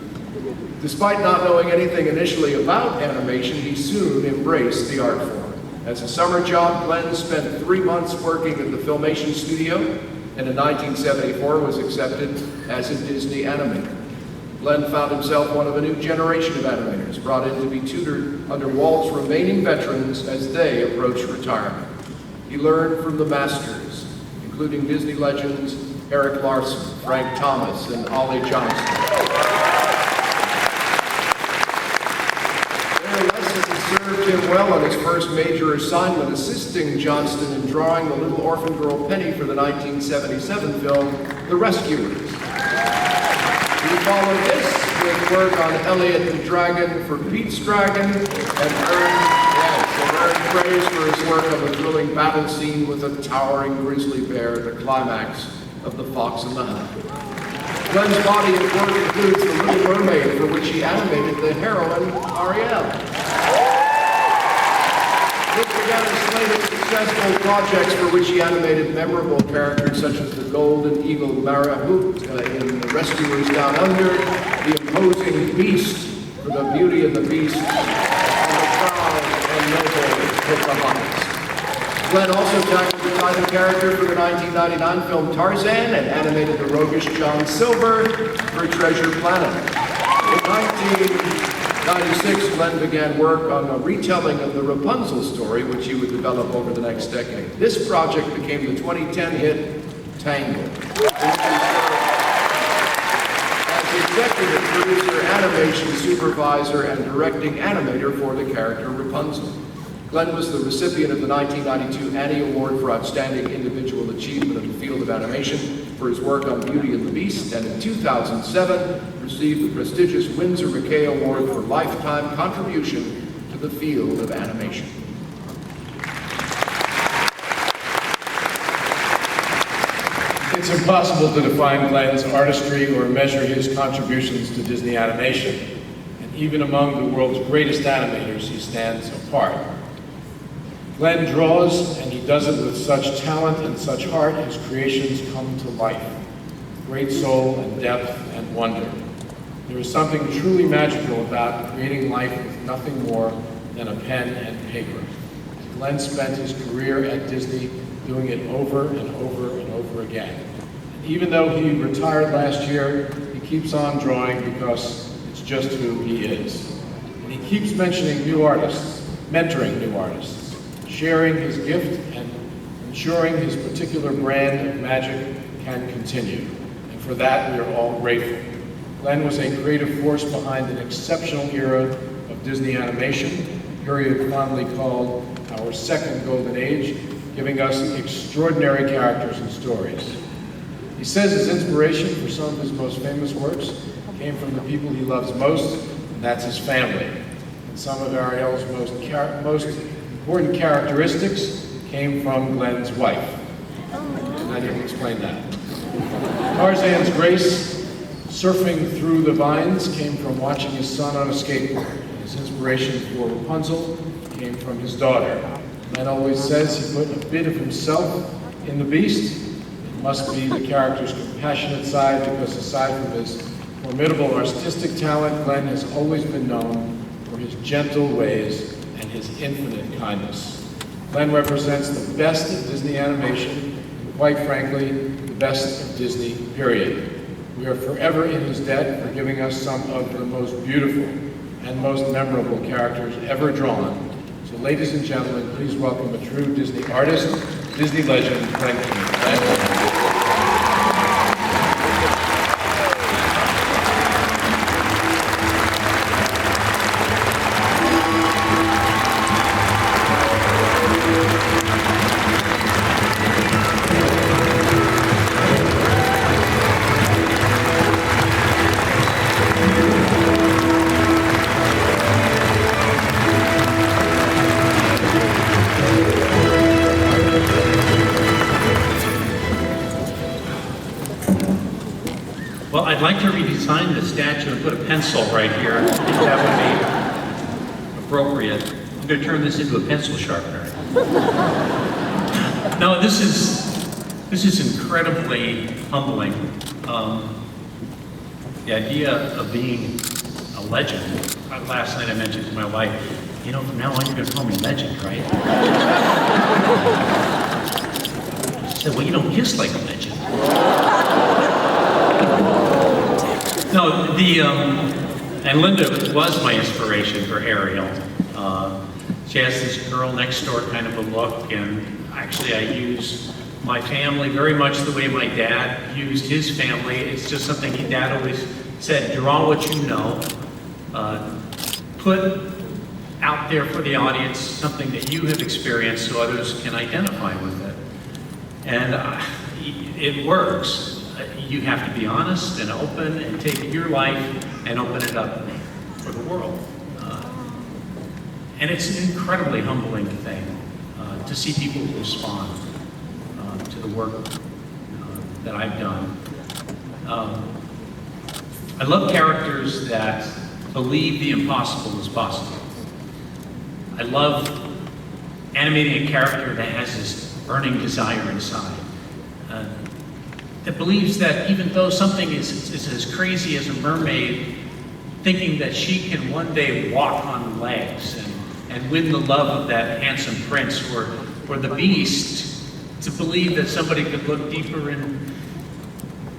Despite not knowing anything initially about animation, he soon embraced the art form. As a summer job, Glenn spent 3 months working at the Filmation studio, and in 1974 was accepted as a Disney animator. Glenn found himself one of a new generation of animators, brought in to be tutored under Walt's remaining veterans as they approached retirement. He learned from the masters, including Disney legends Eric Larson, Frank Thomas, and Ollie Johnston. Their lessons served him well on his first major assignment, assisting Johnston in drawing the little orphan girl Penny for the 1977 film, The Rescuers. He followed this with work on Elliot the Dragon for Pete's Dragon, and earned praise for his work on the thrilling battle scene with a towering grizzly bear at the climax of The Fox and the Hound. Glenn's body of work includes The Little Mermaid, for which he animated the heroine, Ariel. This began a slate of successful projects for which he animated memorable characters such as the Golden Eagle Marabou in The Rescuers Down Under, the imposing Beast for the Beauty and the Beast, and the proud and noble Pocahontas. Glenn also tackled the title character for the 1999 film Tarzan and animated the roguish John Silver for Treasure Planet. In 1996, Glenn began work on a retelling of the Rapunzel story, which he would develop over the next decade. This project became the 2010 hit Tangled, as executive producer, animation supervisor, and directing animator for the character Rapunzel. Glenn was the recipient of the 1992 Annie Award for Outstanding Individual Achievement in the field of animation for his work on Beauty and the Beast, and in 2007 received the prestigious Winsor McKay Award for lifetime contribution to the field of animation. It's impossible to define Glenn's artistry or measure his contributions to Disney animation. And even among the world's greatest animators, he stands apart. Glenn draws, and he does it with such talent and such heart, his creations come to life. Great soul and depth and wonder. There is something truly magical about creating life with nothing more than a pen and paper. Glenn spent his career at Disney doing it over and over and over again. And even though he retired last year, he keeps on drawing because it's just who he is. And he keeps mentioning new artists, mentoring new artists, sharing his gift and ensuring his particular brand of magic can continue. And for that, we are all grateful. Glenn was a creative force behind an exceptional era of Disney animation, a period fondly called our second golden age, giving us extraordinary characters and stories. He says his inspiration for some of his most famous works came from the people he loves most, and that's his family. And some of Ariel's most important characteristics came from Glenn's wife. And I didn't explain that. Tarzan's grace, surfing through the vines, came from watching his son on a skateboard. His inspiration for Rapunzel came from his daughter. Glenn always says he put a bit of himself in the Beast. It must be the character's compassionate side, because aside from his formidable artistic talent, Glenn has always been known for his gentle ways and his infinite kindness. Glenn represents the best of Disney animation, and quite frankly, the best of Disney, period. We are forever in his debt for giving us some of the most beautiful and most memorable characters ever drawn. So ladies and gentlemen, please welcome a true Disney artist, Disney legend, Glenn Campbell. Well, I'd like to redesign the statue and put a pencil right here, if that would be appropriate. I'm going to turn this into a pencil sharpener. No, this is incredibly humbling. The idea of being a legend. Last night I mentioned to my wife, you know, from now on you're going to call me legend, right? She said, well, you don't kiss like a legend. No, and Linda was my inspiration for Ariel. She has this girl next door kind of a look, and actually I use my family very much the way my dad used his family. It's just something Dad always said, draw what you know, put out there for the audience something that you have experienced so others can identify with it. And it works. You have to be honest and open and take your life and open it up for the world. And it's an incredibly humbling thing to see people respond to the work that I've done. I love characters that believe the impossible is possible. I love animating a character that has this burning desire inside. That believes that even though something is as crazy as a mermaid, thinking that she can one day walk on legs and win the love of that handsome prince, or the Beast, to believe that somebody could look deeper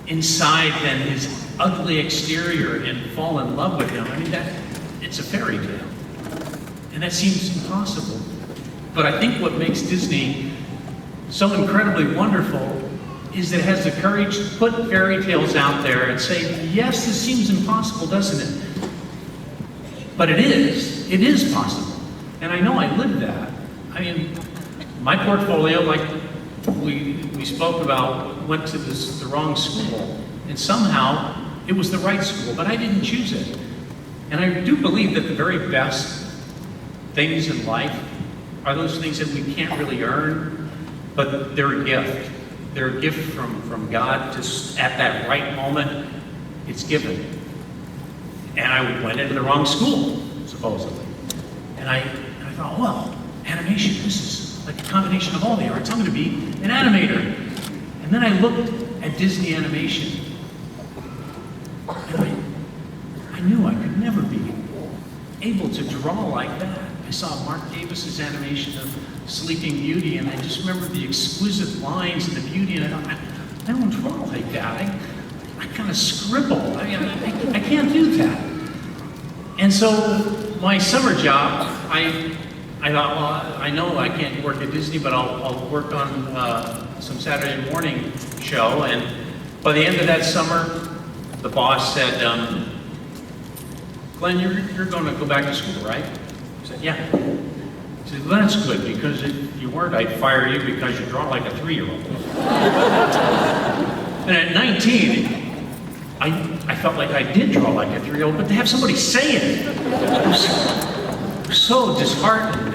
inside than his ugly exterior and fall in love with him. I mean, it's a fairy tale. And that seems impossible. But I think what makes Disney so incredibly wonderful is that it has the courage to put fairy tales out there and say, yes, this seems impossible, doesn't it? But it is possible. And I know I lived that. I mean, my portfolio, like we spoke about, went to the wrong school, and somehow it was the right school, but I didn't choose it. And I do believe that the very best things in life are those things that we can't really earn, but they're a gift. They're a gift from God. Just at that right moment, it's given. And I went into the wrong school, supposedly. And I thought, well, animation, this is like a combination of all the arts. I'm going to be an animator. And then I looked at Disney animation, and I knew I could never be able to draw like that. I saw Mark Davis's animation of Sleeping Beauty, and I just remember the exquisite lines and the beauty, and I thought, I don't draw like that. I kind of scribble. I can't do that. And so my summer job, I thought, well, I know I can't work at Disney, but I'll work on some Saturday morning show. And by the end of that summer, the boss said, Glenn, you're going to go back to school, right? I said, yeah. He said, well, that's good, because if you weren't, I'd fire you because you draw like a 3-year-old. And at 19, I felt like I did draw like a 3-year-old, but to have somebody say it, I was so disheartened.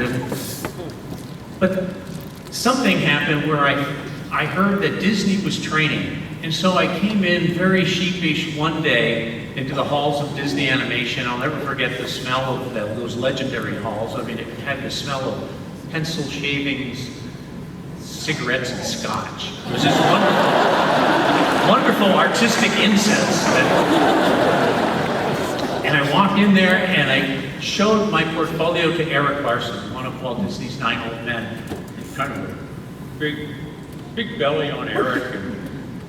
But something happened where I heard that Disney was training. And so I came in very sheepish one day into the halls of Disney Animation. I'll never forget the smell of those legendary halls. I mean, it had the smell of pencil shavings, cigarettes, and scotch. It was this wonderful artistic incense. And I walked in there and I showed my portfolio to Eric Larson, one of Walt Disney's 9 old men. Kind of a big belly on Eric, and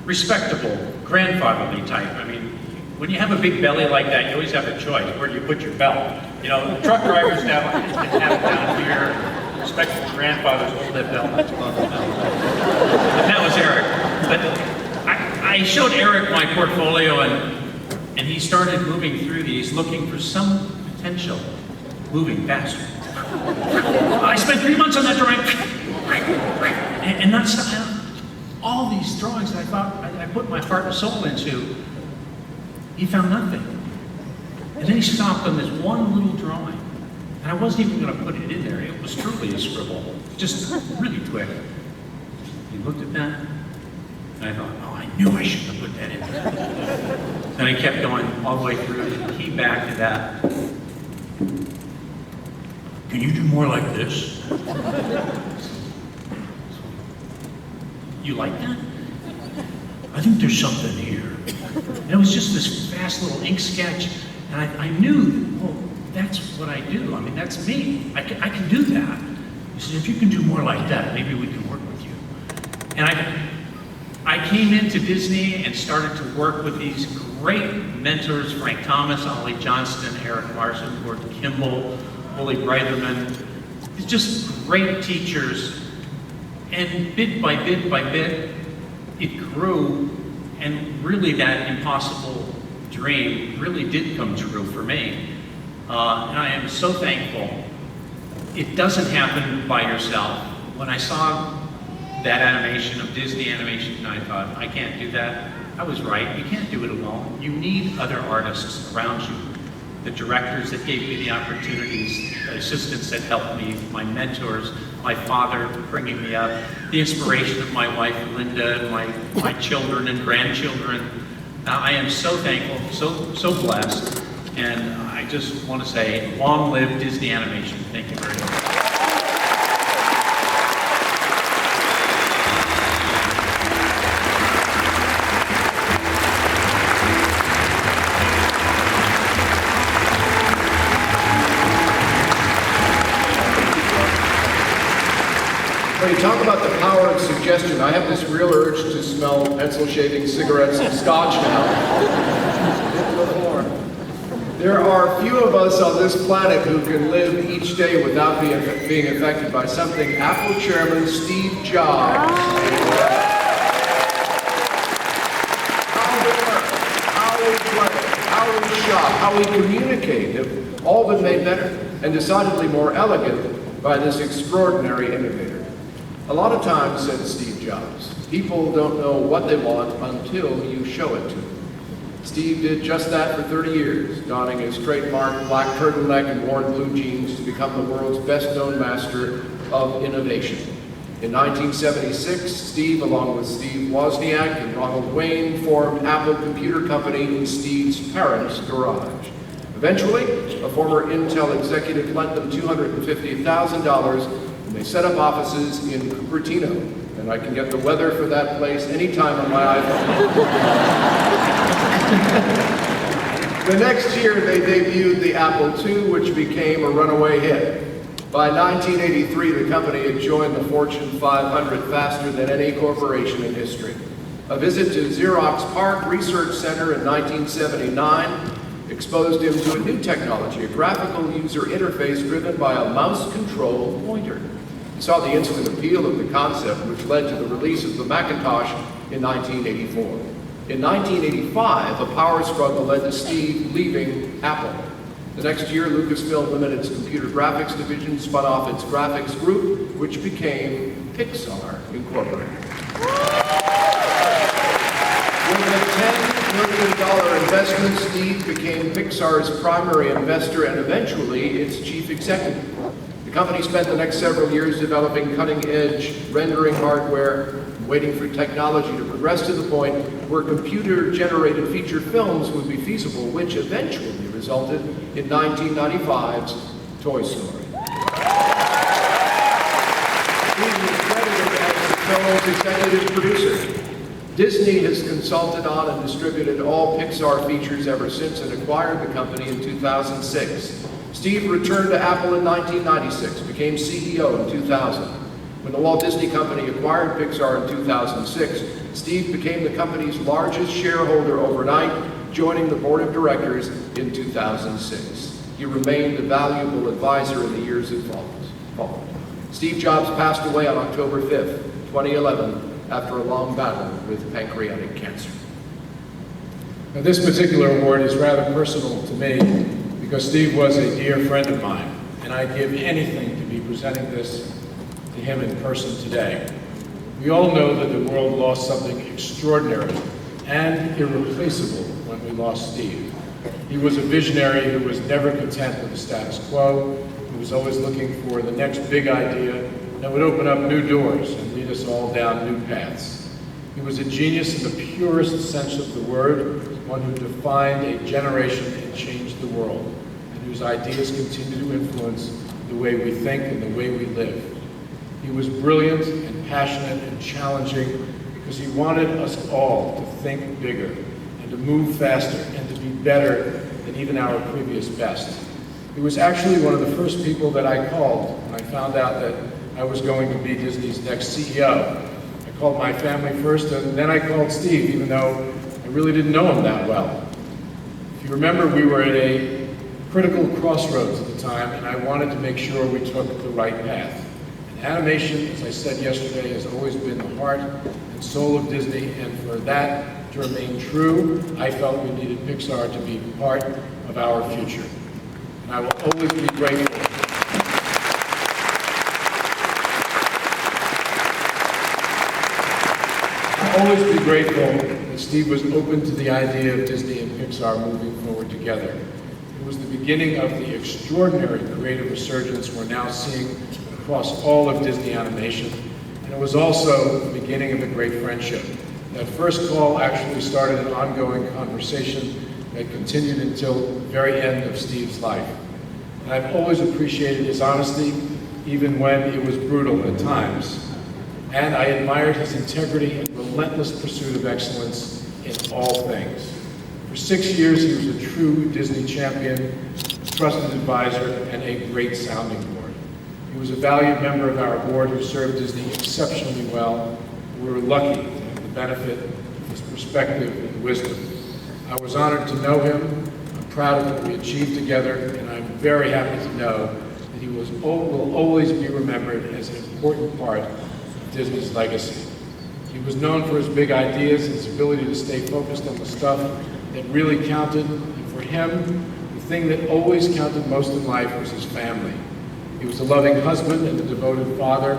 respectable, grandfatherly type. I mean, when you have a big belly like that, you always have a choice. Where do you put your belt? You know, the truck drivers have it down here. Respectable grandfathers hold that belt. And that was Eric. But I showed Eric my portfolio, and he started moving through these, looking for some potential, moving faster. I spent 3 months on that drawing, and that's all these drawings that I thought I put my heart and soul into. He found nothing. And then he stopped on this one little drawing. And I wasn't even going to put it in there. It was truly a scribble, just really quick. He looked at that, and I thought, oh, I knew I shouldn't have put that in there. Then I kept going all the way through, and he back to that. Can you do more like this? You like that? I think there's something here. And it was just this fast little ink sketch, and I knew, well, that's what I do. I mean, that's me. I can do that. He said, if you can do more like that, maybe we can work with you. And I came into Disney and started to work with these great mentors, Frank Thomas, Ollie Johnston, Eric Larson, Gordon Kimball, Willie Breitherman. It's just great teachers. And bit by bit, it grew, and really that impossible dream really did come true for me. And I am so thankful. It doesn't happen by yourself. When I saw that animation of Disney Animation, I thought, I can't do that. I was right, you can't do it alone. You need other artists around you. The directors that gave me the opportunities, the assistants that helped me, my mentors, my father bringing me up, the inspiration of my wife, Linda, and my children and grandchildren. I am so thankful, so blessed, and I just want to say, long live Disney Animation. Thank you very much. When you talk about the power of suggestion, I have this real urge to smell pencil shaving, cigarettes, and scotch now. There are few of us on this planet who can live each day without being affected by something Apple Chairman Steve Jobs. How we work, how we play, how we shop, how we communicate have all been made better and decidedly more elegant by this extraordinary innovator. A lot of times, said Steve Jobs, people don't know what they want until you show it to them. Steve did just that for 30 years, donning his trademark black turtleneck and worn blue jeans to become the world's best-known master of innovation. In 1976, Steve, along with Steve Wozniak and Ronald Wayne, formed Apple Computer Company in Steve's parents' garage. Eventually, a former Intel executive lent them $250,000, and they set up offices in Cupertino. And I can get the weather for that place anytime on my iPhone. The next year, they debuted the Apple II, which became a runaway hit. By 1983, the company had joined the Fortune 500 faster than any corporation in history. A visit to Xerox PARC Research Center in 1979 exposed him to a new technology, a graphical user interface driven by a mouse-controlled pointer. He saw the instant appeal of the concept, which led to the release of the Macintosh in 1984. In 1985, a power struggle led to Steve leaving Apple. The next year, Lucasfilm Limited's computer graphics division spun off its graphics group, which became Pixar Incorporated. With a $10 million investment, Steve became Pixar's primary investor and eventually its chief executive. The company spent the next several years developing cutting-edge rendering hardware, waiting for technology to progress to the point where computer-generated feature films would be feasible, which eventually resulted in 1995's Toy Story. Steve was credited as the film's executive producer. Disney has consulted on and distributed all Pixar features ever since and acquired the company in 2006. Steve returned to Apple in 1996, became CEO in 2000. When the Walt Disney Company acquired Pixar in 2006, Steve became the company's largest shareholder overnight, joining the board of directors in 2006. He remained a valuable advisor in the years that followed. Steve Jobs passed away on October 5th, 2011, after a long battle with pancreatic cancer. Now, this particular award is rather personal to me because Steve was a dear friend of mine, and I'd give anything to be presenting this to him in person today. We all know that the world lost something extraordinary and irreplaceable when we lost Steve. He was a visionary who was never content with the status quo. He was always looking for the next big idea that would open up new doors and lead us all down new paths. He was a genius in the purest sense of the word, one who defined a generation and changed the world, and whose ideas continue to influence the way we think and the way we live. He was brilliant and passionate and challenging because he wanted us all to think bigger and to move faster and to be better than even our previous best. He was actually one of the first people that I called when I found out that I was going to be Disney's next CEO. I called my family first, and then I called Steve, even though I really didn't know him that well. If you remember, we were at a critical crossroads at the time, and I wanted to make sure we took the right path. And animation, as I said yesterday, has always been the heart and soul of Disney, and for that to remain true, I felt we needed Pixar to be part of our future. And I will always be grateful. I'll always be grateful that Steve was open to the idea of Disney and Pixar moving forward together. It was the beginning of the extraordinary creative resurgence we're now seeing across all of Disney animation, and it was also the beginning of a great friendship. That first call actually started an ongoing conversation that continued until the very end of Steve's life. And I've always appreciated his honesty, even when it was brutal at times. And I admired his integrity and relentless pursuit of excellence in all things. For 6 years, he was a true Disney champion, trusted advisor, and a great sounding board. He was a valued member of our board who served Disney exceptionally well. We were lucky to have the benefit of his perspective and wisdom. I was honored to know him. I'm proud of what we achieved together, and I'm very happy to know that he will always be remembered as an important part of Disney's legacy. He was known for his big ideas, his ability to stay focused on the stuff that really counted, and for him, the thing that always counted most in life was his family. He was a loving husband and a devoted father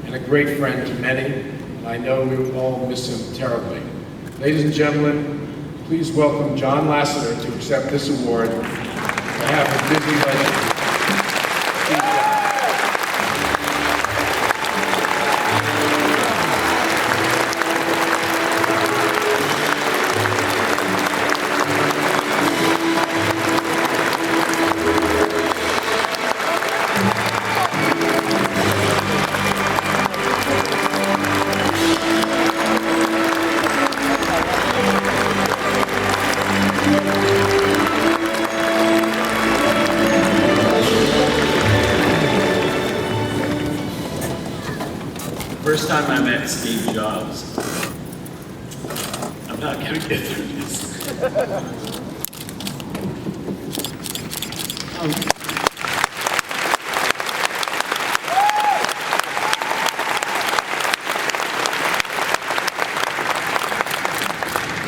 and a great friend to many, and I know we will all miss him terribly. Ladies and gentlemen, please welcome John Lasseter to accept this award on behalf of Disney legend. First time I met Steve Jobs, I'm not going to get through this.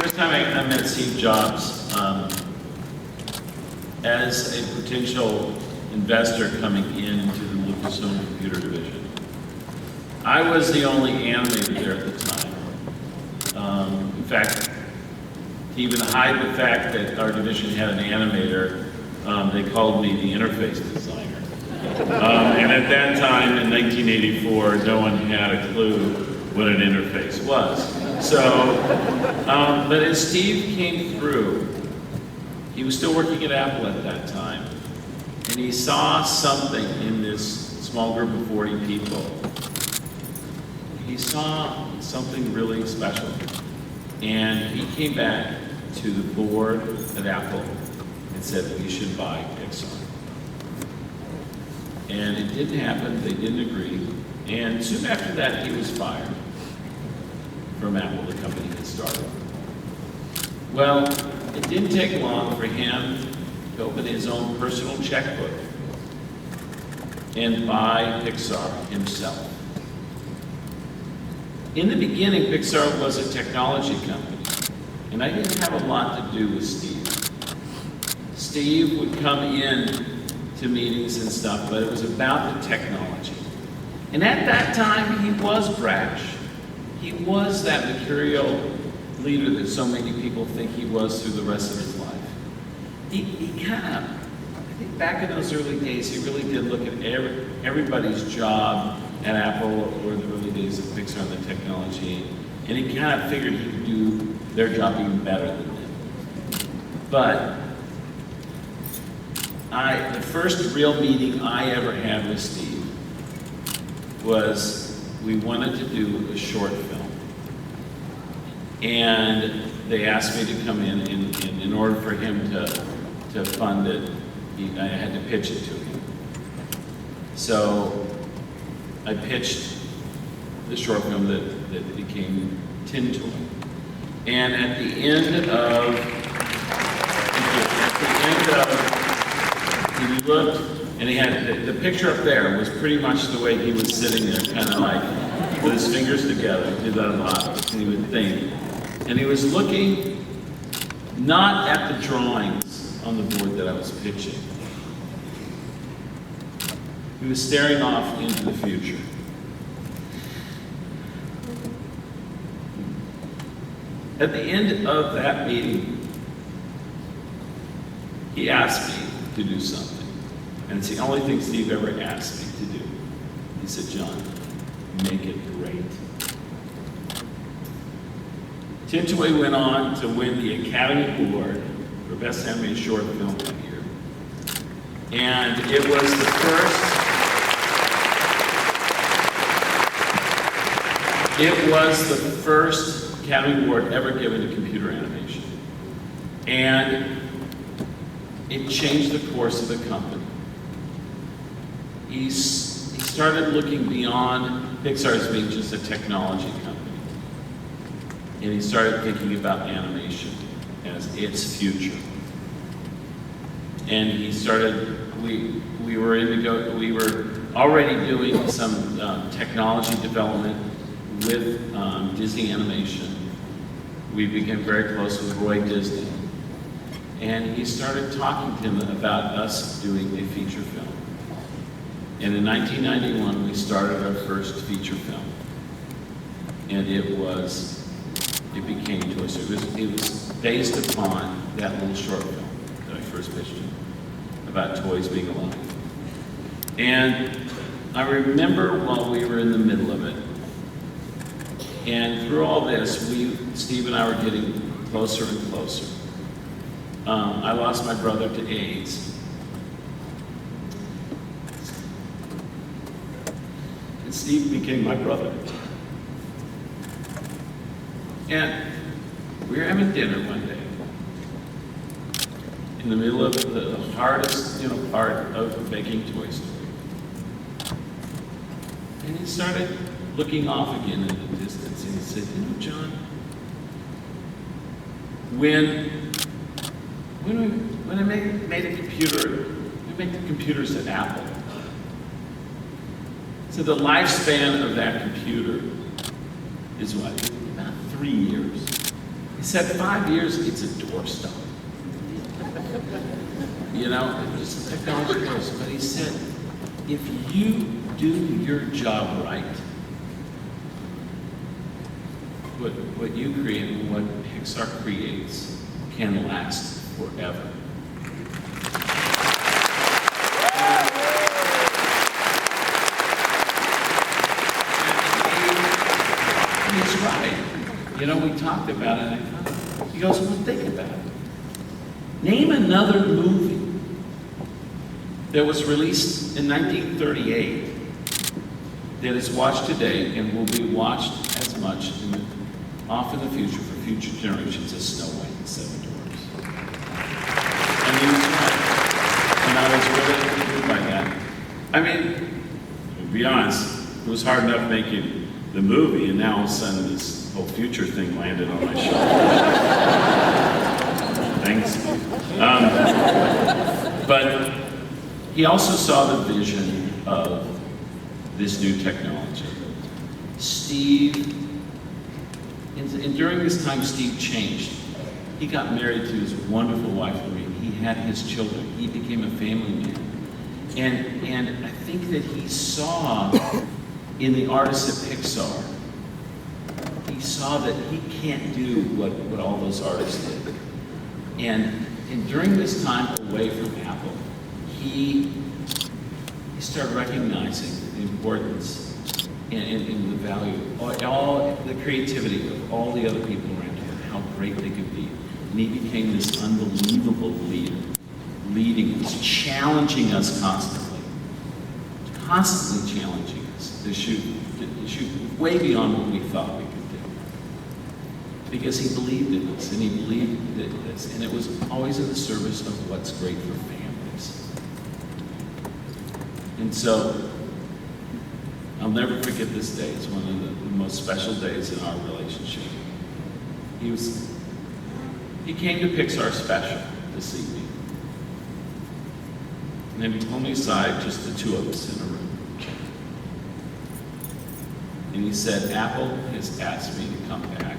First time I met Steve Jobs as a potential investor coming into the Lucasfilm Computer Division. I was the only animator there at the time. In fact, to even hide the fact that our division had an animator, they called me the interface designer. And at that time, in 1984, no one had a clue what an interface was. So, but as Steve came through, he was still working at Apple at that time, and he saw something in this small group of 40 people. He saw something really special, and he came back to the board at Apple and said we should buy Pixar. And it didn't happen, they didn't agree, and soon after that he was fired from Apple, the company he started. Well, it didn't take long for him to open his own personal checkbook and buy Pixar himself. In the beginning, Pixar was a technology company, and I didn't have a lot to do with Steve. Steve would come in to meetings and stuff, but it was about the technology. And at that time, he was brash. He was that mercurial leader that so many people think he was through the rest of his life. He kind of, I think back in those early days, he really did look at everybody's job at Apple or the early days of Pixar and the technology, and he kind of figured he could do their job even better than them. But the first real meeting I ever had with Steve was we wanted to do a short film. And they asked me to come in order for him to fund it, I had to pitch it to him. So I pitched the short film that became Tin Toy. And at the end of, he looked, and he had, the picture up there was pretty much the way he was sitting there, kind of like, with his fingers together, he did that a lot, and he would think. And he was looking not at the drawings on the board that I was pitching. He was staring off into the future. At the end of that meeting, he asked me to do something. And it's the only thing Steve ever asked me to do. He said, "John, make it great." Tin Toy went on to win the Academy Award for Best Animated Short Film that year. And it was the first Academy Award ever given to computer animation. And it changed the course of the company. He started looking beyond Pixar as being just a technology company. And he started thinking about animation as its future. And he started, we were already doing some technology development with Disney Animation. We became very close with Roy Disney. And he started talking to him about us doing a feature film. And in 1991, we started our first feature film. And it became Toy Story. It was based upon that little short film that I first pitched in, about toys being alive. And I remember while we were in the middle of it, and through all this, Steve and I were getting closer and closer. I lost my brother to AIDS. And Steve became my brother. And we were having dinner one day, in the middle of the hardest, part of making Toy Story. And he started looking off again in the distance, and he said, John, when I made a computer, we make the computers at Apple. So the lifespan of that computer is what? About 3 years. He said 5 years, it's a doorstop. Just technology goes. But he said, if you do your job right, what you create and what Pixar creates can last forever. And he's right. We talked about it, and I thought, he goes, well, think about it. Name another movie that was released in 1938 that is watched today and will be watched as much off in the future for future generations as Snow White and the Seven Dwarfs. And he was right. And I was really moved by that. I mean, to be honest, it was hard enough making the movie, and now all of a sudden this whole future thing landed on my shoulder. Thanks. But he also saw the vision of this new technology. Steve, and during this time, Steve changed. He got married to his wonderful wife, Marie. He had his children. He became a family man. And I think that he saw in the artists at Pixar, he saw that he can't do what all those artists did. And during this time away from Apple, he started recognizing the importance and the value, all the creativity of all the other people around him, how great they could be. And he became this unbelievable leader, leading us, challenging us constantly challenging us to shoot way beyond what we thought we could do. Because he believed in us, and he believed in this, and it was always in the service of what's great for families. And so, I'll never forget this day. It's one of the most special days in our relationship. He came to Pixar Special to see me. And then he pulled me aside, just the two of us in a room. And he said, Apple has asked me to come back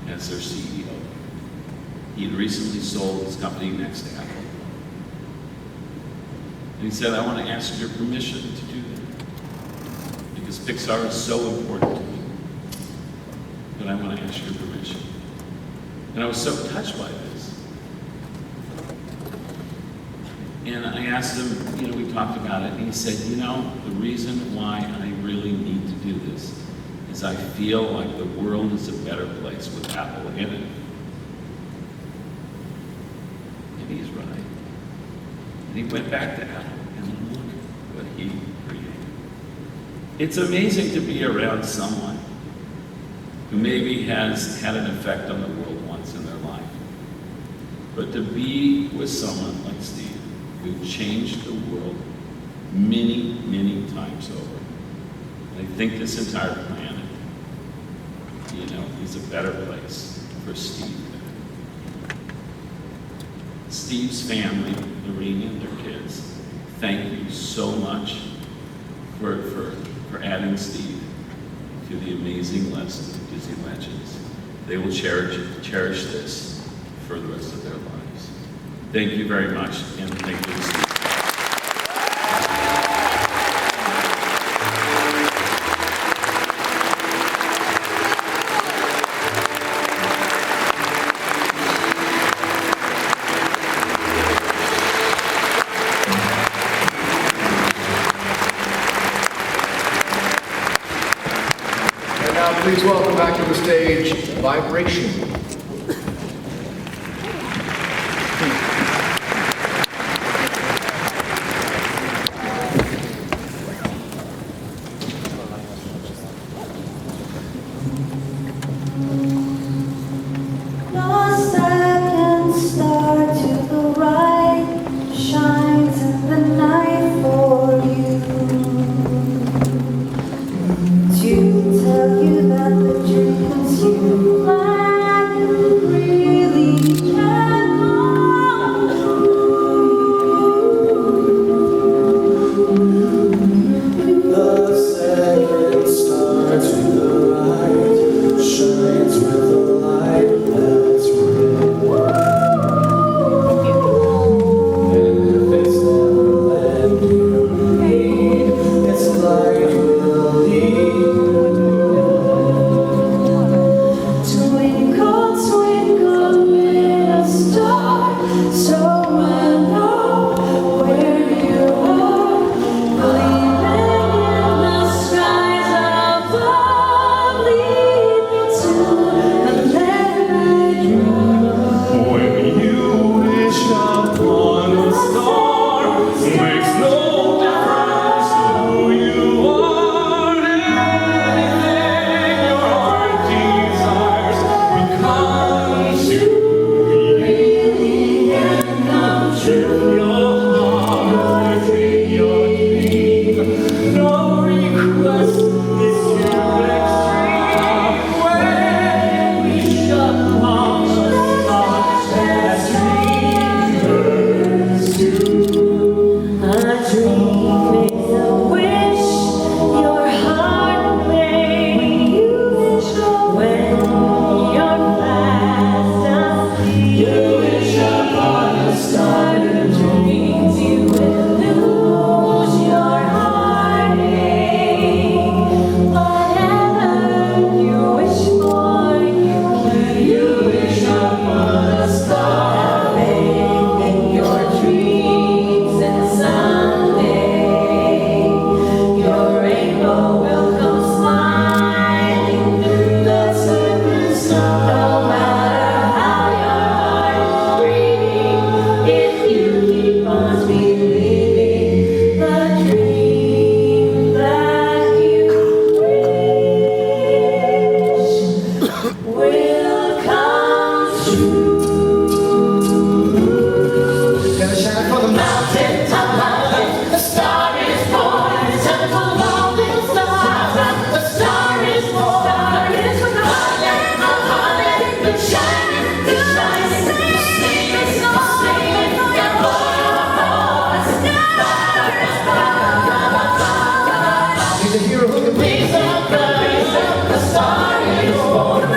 as their CEO. He had recently sold his company next to Apple. And he said, I want to ask your permission to do that. Because Pixar is so important to me. But I want to ask your permission. And I was so touched by this. And I asked him, we talked about it, and he said, the reason why I really need to do this is I feel like the world is a better place with Apple in it. And he's right. And he went back to Apple, and look what he created. It's amazing to be around someone who maybe has had an effect on the world once in their life. But to be with someone like Steve, who changed the world many, many times over. And I think this entire planet, is a better place for Steve. Steve's family, Lorena and their kids, thank you so much for adding Steve to the amazing list of Disney legends. They will cherish this for the rest of their lives. Thank you very much, and thank you to Steve. Now, please welcome back to the stage, Vibration. The second star to the right shines in the night for you, to tell you that the dreams you plan really can come true. The second star to the right shines with the light that's real. And if it's never left you need, its light will lead you. Twinkle, twinkle, little star, so I know where you are, gleaming in the skies above. Lead me to a land I dream. When you wish upon a star, makes no difference who you are. Anything your heart desires will come true. Really can come true. Your heart, your dream. No request is too extreme. When we shut upon a star, as dreamers do. A dream is a wish your heart made. When you wish when you're fast asleep, you wish upon a star who dreams you will lose your heartache. Whatever you wish for, you wish upon a star. Faith in your dreams, and someday your rainbow will come smiling through the surface. No matter how your heart is breathing, if you keep on believing, the dream that you wish will come true. Gotta shine for the mountain top mountain. The star is born. Temple of the star. The star is born. Star is born. Hallelujah, the shining, the shining, the singing, the singing, the Lord. Star is born. He's a hero who can please our praise. The star is born.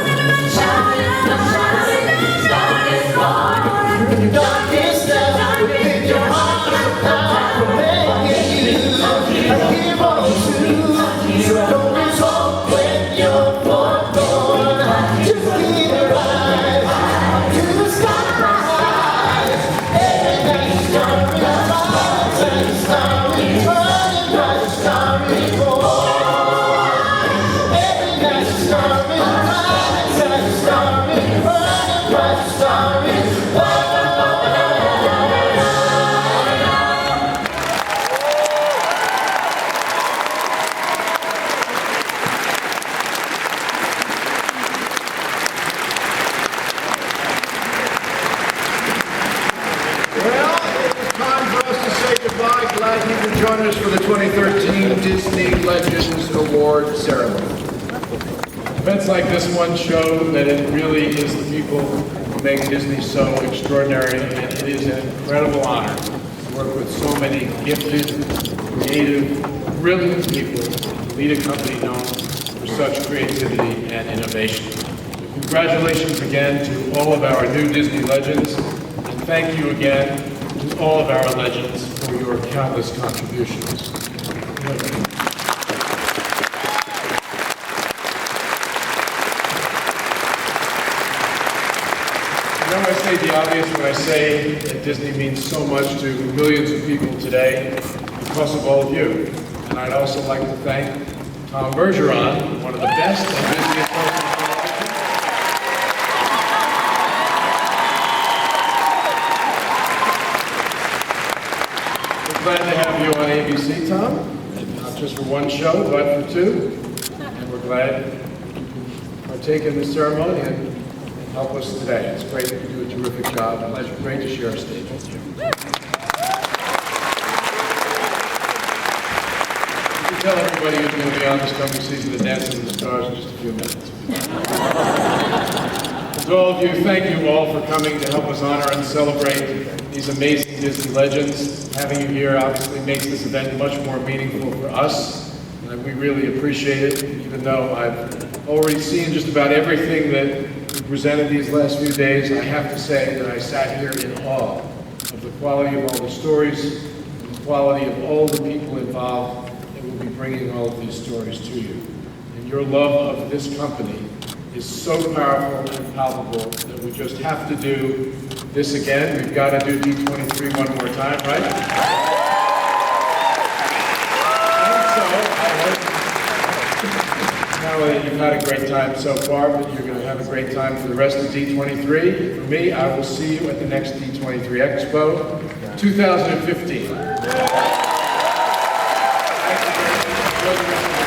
Shining, the shining, the star is born. In your darkest hour, with your heart of power, making you a hero too. So don't lose hope when you're forlorn. Just keep your eyes to the sky. Every night the star is bright, and the star is burning bright, the star is born. Every night the star is bright, and the star is burning bright, the star is born. Well, it is time for us to say goodbye. Glad you could join us for the 2013 Disney Legends Award ceremony. Events like this one show that it really is the people who make Disney so extraordinary, and it is an incredible honor to work with so many gifted, creative, brilliant people who lead a company known for such creativity and innovation. Congratulations again to all of our new Disney legends, and thank you again to all of our legends for your countless contributions. I know I say the obvious when I say that Disney means so much to millions of people today because of all of you. And I'd also like to thank Tom Bergeron, one of the best ABC, Tom, not just for one show, but for two. And we're glad you can partake in this ceremony and help us today. It's great. You do a terrific job, and it's great to share a stage with you. You can tell everybody who's going to be on this coming season of Dancing with the Stars in just a few minutes. To all of you, thank you all for coming to help us honor and celebrate these amazing Disney legends. Having you here obviously makes this event much more meaningful for us, and we really appreciate it, even though I've already seen just about everything that you presented these last few days. I have to say that I sat here in awe of the quality of all the stories, and the quality of all the people involved that will be bringing all of these stories to you. And your love of this company is so powerful and palpable that we just have to do this again. We've got to do D23 one more time, right? And so, I hope now that you've had a great time so far, but you're going to have a great time for the rest of D23. For me, I will see you at the next D23 Expo 2015. Thank you.